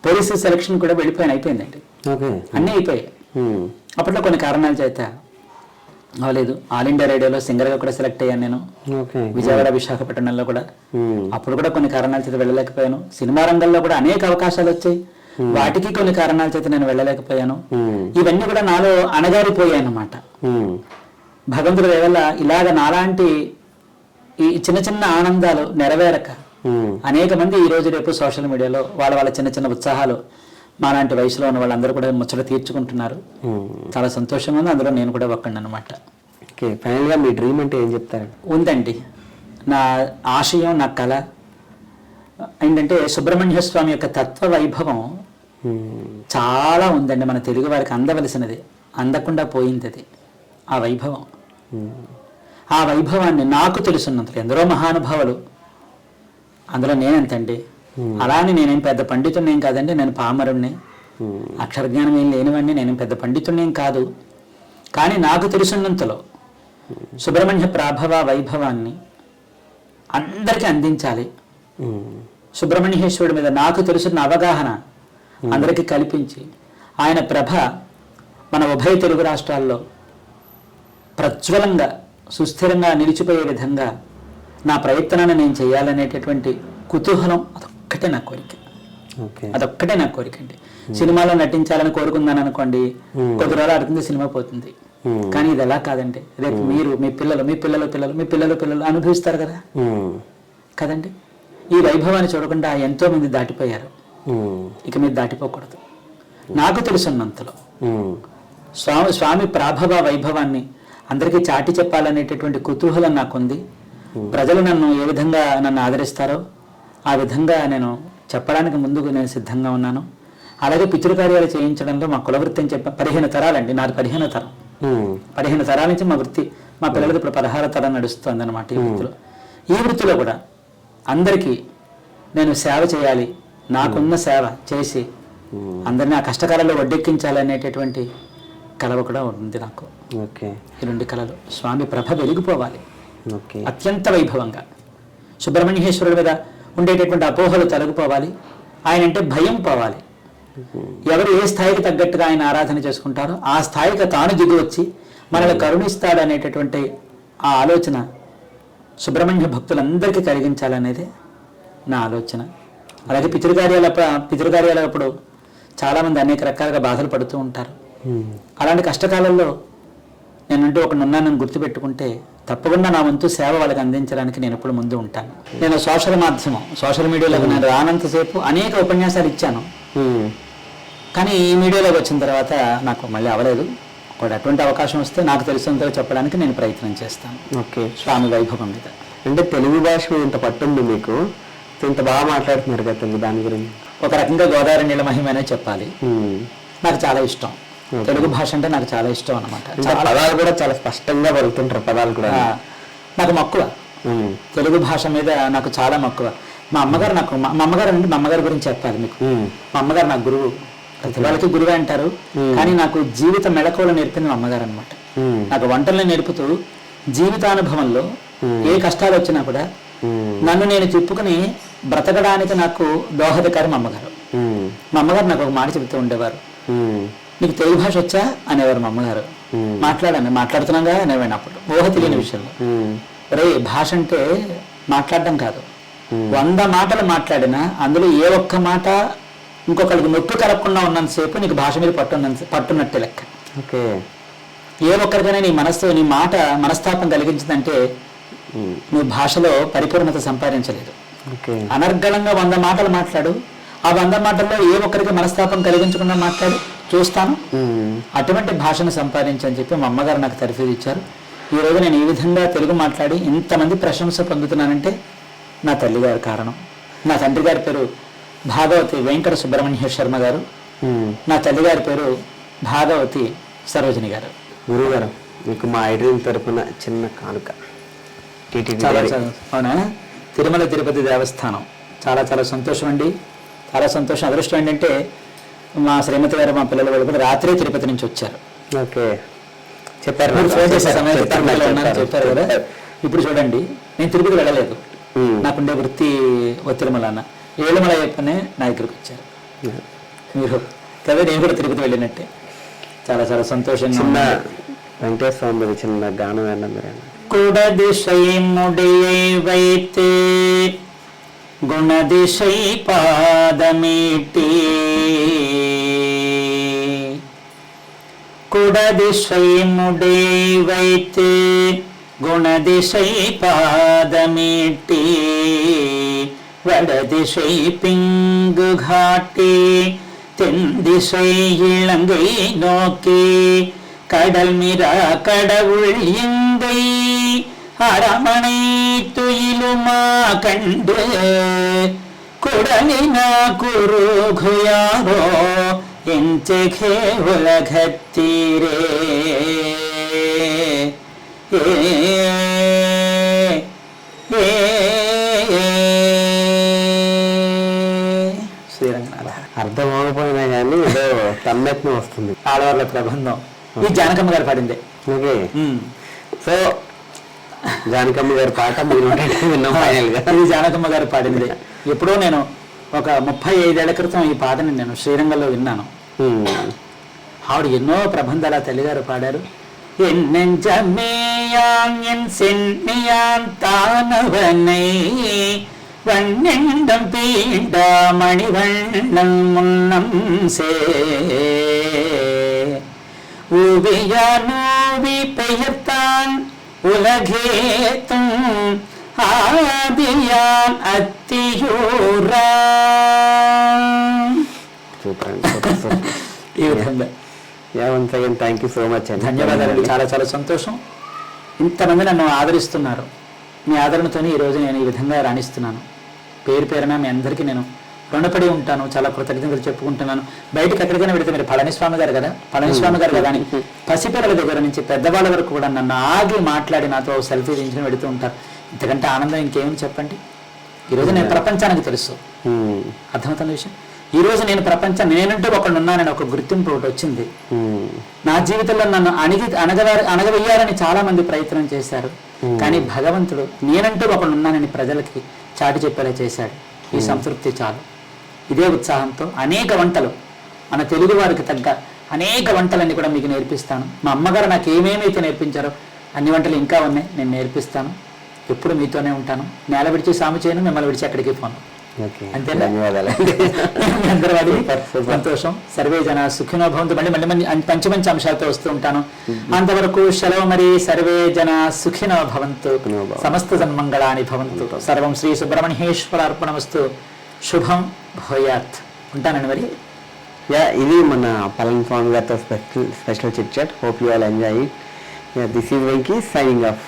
పోలీసు సెలక్షన్ కూడా అయిపోయిందండి, అన్నీ అయిపోయాయి. అప్పట్లో కొన్ని కారణాల చేత అవ్వలేదు. ఆల్ ఇండియా రేడియోలో సింగర్గా కూడా సెలెక్ట్ అయ్యాను నేను, విజయవాడ విశాఖపట్నంలో కూడా. అప్పుడు కూడా కొన్ని కారణాల చేత వెళ్ళలేకపోయాను. సినిమా రంగంలో కూడా అనేక అవకాశాలు వచ్చాయి, వాటికి కొన్ని కారణాల చేత నేను వెళ్ళలేకపోయాను. ఇవన్నీ కూడా నాలో అణగారిపోయాయి అన్నమాట. భగవంతుడి దయ వల్ల ఇలాగ నాలాంటి ఈ చిన్న చిన్న ఆనందాలు నెరవేరక అనేక మంది ఈ రోజు రేపు సోషల్ మీడియాలో వాళ్ళ చిన్న చిన్న ఉత్సాహాలు మాలాంటి వయసులో ఉన్న వాళ్ళందరూ కూడా ముచ్చట తీర్చుకుంటున్నారు. చాలా సంతోషంగా ఉంది. అందులో నేను కూడా ఒక్కడిని అనమాట. ఫైనల్గా మీ డ్రీమ్ అంటే ఏం చెప్తారు? ఉందండి, నా ఆశయం, నా కళ ఏంటంటే సుబ్రహ్మణ్య స్వామి యొక్క తత్వ వైభవం చాలా ఉందండి. మన తెలుగు వారికి అందవలసినది, అందకుండా పోయింది అది. ఆ వైభవం, ఆ వైభవాన్ని నాకు తెలుసున్నంతలో ఎందరో మహానుభావులు, అందులో నేనెంతండి. అలానే నేనేం పెద్ద పండితుడిని ఏం కాదండి, నేను పామరుణ్ణి, అక్షరజ్ఞానం ఏం లేనివాడిని, నేనేం పెద్ద పండితుడిని ఏం కాదు. కానీ నాకు తెలుసున్నంతలో సుబ్రహ్మణ్య ప్రాభవ వైభవాన్ని అందరికీ అందించాలి. సుబ్రహ్మణ్యేశ్వరుడి మీద నాకు తెలుసున్న అవగాహన అందరికీ కల్పించి ఆయన ప్రభ మన ఉభయ తెలుగు రాష్ట్రాల్లో ప్రజ్వలంగా సుస్థిరంగా నిలిచిపోయే విధంగా నా ప్రయత్నాన్ని నేను చేయాలనేటటువంటి కుతూహలం అదొక్కటే నా కోరిక. అదొక్కటే నా కోరిక అండి. సినిమాలో నటించాలని కోరుకుందాను అనుకోండి, కొద్ది రోజులు ఆడుతుంది, సినిమా పోతుంది. కానీ ఇది ఎలా కాదండి, రేపు మీరు మీ పిల్లలు అనుభవిస్తారు కదా కదండి. ఈ వైభవాన్ని చూడకుండా ఎంతో మంది దాటిపోయారు, ఇక మీరు దాటిపోకూడదు. నాకు తెలుసున్నంతలో స్వామి ప్రాభవ వైభవాన్ని అందరికీ చాటి చెప్పాలనేటటువంటి కుతూహలం నాకుంది. ప్రజలు నన్ను ఏ విధంగా నన్ను ఆదరిస్తారో ఆ విధంగా నేను చెప్పడానికి ముందుకు నేను సిద్ధంగా ఉన్నాను. అలాగే పితృకార్యాలు చేయించడంలో మా కులవృత్తి అని చెప్పి 15 తరాలండి, నాది 15వ తరం. 15 తరాల నుంచి మా వృత్తి, మా పిల్లలకి ఇప్పుడు 16వ తరం నడుస్తుంది అన్నమాట. ఈ వృత్తిలో కూడా అందరికీ నేను సేవ చేయాలి, నాకున్న సేవ చేసి అందరినీ ఆ కష్టకాలంలో వడ్డెక్కించాలనేటటువంటి కళ కూడా ఉంది నాకు. ఈ 2 కళలు స్వామి ప్రభ వెలిగిపోవాలి అత్యంత వైభవంగా. సుబ్రహ్మణ్యేశ్వరుడి మీద ఉండేటటువంటి అపోహలు తొలగిపోవాలి, ఆయన అంటే భయం పోవాలి. ఎవరు ఏ స్థాయికి తగ్గట్టుగా ఆయన ఆరాధన చేసుకుంటారో ఆ స్థాయికి తాను దిగి వచ్చి మనల్ని కరుణిస్తాడు అనేటటువంటి ఆ ఆలోచన సుబ్రహ్మణ్య భక్తులందరికీ కలిగించాలనేది నా ఆలోచన. అలాగే పితృకార్యాలప్పుడు చాలామంది అనేక రకాలుగా బాధలు పడుతూ ఉంటారు. అలాంటి కష్టకాలంలో నేనంటూ ఒకడున్నానని గుర్తుపెట్టుకుంటే తప్పకుండా నా వంతు సేవ వాళ్ళకి అందించడానికి నేను ఎప్పుడు ముందు ఉంటాను. నేను సోషల్ మీడియాలో నేను రానంతసేపు అనేక ఉపన్యాసాలు ఇచ్చాను, కానీ ఈ మీడియాలోకి వచ్చిన తర్వాత నాకు మళ్ళీ అవ్వలేదు. ఒకటి అటువంటి అవకాశం వస్తే నాకు తెలిసినంతగా చెప్పడానికి నేను ప్రయత్నం చేస్తాను. స్వామి వైభవం మీద. అంటే తెలుగు భాష మీద ఇంత పట్టుంది మీకు, ఇంత బాగా మాట్లాడుతున్నారు కదా తెలుగు, దాని గురించి ఒక రకంగా గోదావరి నీళ్ళ మహిమనే చెప్పాలి. నాకు చాలా ఇష్టం తెలుగు భాష అంటే, నాకు చాలా ఇష్టం అనమాట. పదాలు కూడా చాలా స్పష్టంగా పలుకుతుంటారు, పదాలు కూడా నాకు మక్కువ. తెలుగు భాష మీద నాకు చాలా మక్కువ. మా అమ్మగారు గురించి చెప్పాలి మీకు. మా అమ్మగారు నాకు గురువు, ప్రతి వాళ్ళకి గురువే అంటారు, కానీ నాకు జీవిత మెళకువలు నేర్పింది మా అమ్మగారు అనమాట. నాకు వంటల్ని నేర్పుతూ జీవితానుభవంలో ఏ కష్టాలు వచ్చినా కూడా నన్ను నేను తిప్పుకుని బ్రతకడానికి నాకు దోహదకారి మా అమ్మగారు. మా అమ్మగారు నాకు ఒక మాట చెబుతూ ఉండేవారు, నీకు తెలుగు భాష వచ్చా అనేవారు మా అమ్మగారు. మాట్లాడుతున్నాగా అనేవాడిని అప్పుడు ఊహ తెలియని విషయంలో. రే భాష అంటే మాట్లాడడం కాదు, 100 మాటలు మాట్లాడినా అందులో ఏ ఒక్క మాట ఇంకొకరికి నొప్పి కలగకుండా ఉన్నంతసేపు నీకు భాష మీద పట్టున్నట్టే లెక్క. ఓకే, ఏ ఒక్కరికైనా నీ మాట మనస్తాపం కలిగించిందంటే నువ్వు భాషలో పరిపూర్ణత సంపాదించలేదు. అనర్గళంగా 100 మాటలు మాట్లాడు, ఆ 100 మాటల్లో ఏ ఒక్కరికి మనస్తాపం కలిగించకుండా మాట్లాడు, చూస్తాను. అటువంటి భాషను సంపాదించని చెప్పి మా అమ్మగారు నాకు తర్ఫీదు ఇచ్చారు. ఈరోజు నేను ఈ విధంగా తెలుగు మాట్లాడి ఇంతమంది ప్రశంస పొందుతున్నానంటే నా తల్లిగారి కారణం. నా తండ్రి గారి పేరు భాగవతి వెంకట సుబ్రహ్మణ్య శర్మ గారు, నా తల్లిగారి పేరు భాగవతి సరోజిని గారు. గురుగారు, మీకు మా ఐడ్రీమ్ తరపున చిన్న కానుక. అవునా? తిరుమల తిరుపతి దేవస్థానం. చాలా చాలా సంతోషం అండి, చాలా సంతోషం. అదృష్టం ఏంటంటే మా శ్రీమతి గారు మా పిల్లలు వాళ్ళు కూడా రాత్రి తిరుపతి నుంచి వచ్చారు. ఓకే, చెప్పారు, ఫోన్ చేసే సమయంలో చెప్పారు కదా. ఇప్పుడు చూడండి, నేను తిరుపతి వెళ్ళలేదు, నాకుండే వృత్తి తిరుమల అన్న ఏழுమల అయ్యప్పనే నా దగ్గరికి వచ్చారు మీరు కదా. నేను కూడా తిరుపతి వెళ్ళినట్టే. చాలా చాలా సంతోషంగా. వెంకటేశ్వర స్వామి చిన్న గానం ఏమన్నా? కుడదిశై ముడియైవైతే గుణదిశై పాదమీటి, కుడదిశై ముడియైవైతే గుణదిశై పాదమీటి, வடதிசை பிங்கு காட்டி தென்திசை இலங்கை நோக்கி கடல் மிரா கடவுள் எங்கை அரமனை துயிலுமா கண்டு குடலின குருகுயாரோ எஞ்செகே உலகத்தீரே. అర్థం అవ్వకపోయినా కానీ ఏదో తన్నెత్నం వస్తుంది. ఆడవాళ్ళ ప్రబంధం ఈ జానకమ్మ గారు పాడిందే. ఓకే, సో జానకమ్మ గారి పాట విన్నాం ఫైనల్ గా. ఇది జానకమ్మ గారు పాడింది. ఎప్పుడో నేను ఒక 35 ఏళ్ల క్రితం ఈ పాటని నేను శ్రీరంగంలో విన్నాను. ఆవిడ ఎన్నో ప్రబంధాల తల్లిగారు పాడారు. ఎన్నెంజమేయాన్ సెన్నియాన్ తానవనై வண்ணெண்டம் பீண்ட மணிவண்ணன் முன்னம் சே ஊவியார் நோவி பெயர்த்தான் உலகேத்தும் ஆதியான் అత్తియూరా. ఈ విధంగా థ్యాంక్ యూ సో మచ్ అండి. ధన్యవాదాలు. చాలా చాలా సంతోషం. ఇంతమంది నన్ను ఆదరిస్తున్నారు. మీ ఆదరణతోనే ఈరోజు నేను ఈ విధంగా రాణిస్తున్నాను. పేరు పేరున మీ అందరికీ నేను రుణపడి ఉంటాను. చాలా కృతజ్ఞతలు చెప్పుకుంటున్నాను. బయటకు ఎక్కడికైనా పెడితే మీరు పళనిస్వామి గారు కదా, పళనిస్వామి గారు కదా అని పసిపిల్లల దగ్గర నుంచి పెద్దవాళ్ళ వరకు కూడా నన్ను ఆగి మాట్లాడి నాతో సెల్ఫీ దించిన పెడుతూ ఉంటారు. ఇంతకంటే ఆనందం ఇంకేమని చెప్పండి. ఈరోజు నేను ప్రపంచానికి తెలుసు, అర్థమవుతున్న విషయం. ఈ రోజు నేను నేనంటూ ఒకళ్ళు ఉన్నానని ఒక గుర్తింపు ఒకటి వచ్చింది. నా జీవితంలో నన్ను అణగవేయాలని చాలా మంది ప్రయత్నం చేశారు. కానీ భగవంతుడు నేనంటూ ఒకళ్ళు ఉన్నానని ప్రజలకి చాటి చెప్పేలా చేశాడు. ఈ సంతృప్తి చాలు. ఇదే ఉత్సాహంతో అనేక వంటలు, మన తెలుగు వారికి తగ్గ అనేక వంటలన్నీ కూడా మీకు నేర్పిస్తాను. మా అమ్మగారు నాకు ఏమేమైతే నేర్పించారో అన్ని వంటలు ఇంకా ఉన్నాయి, నేను నేర్పిస్తాను. ఎప్పుడు మీతోనే ఉంటాను. నేల విడిచి సాము చేయను, మిమ్మల్ని విడిచి ఎక్కడికి పోను. అంతేనా? అందరూ వాడి సంతోషం. సర్వే జన సుఖినో భవంతు. మళ్ళీ మంచి మంచి అంశాలతో వస్తూ ఉంటాను. అంతవరకు సెలవు. మరి సర్వే జన సుఖినో భవంతు, సమస్త సన్మంగళాని భవంతు. సర్వం శ్రీ సుబ్రహ్మణ్యేశ్వర అర్పణమస్తు. శుభం భూయాత్. ఉంటానండి మరి. ఇది మన పళనిస్వామి గారితో special chit chat. Hope you all enjoy it. This is Venky signing of.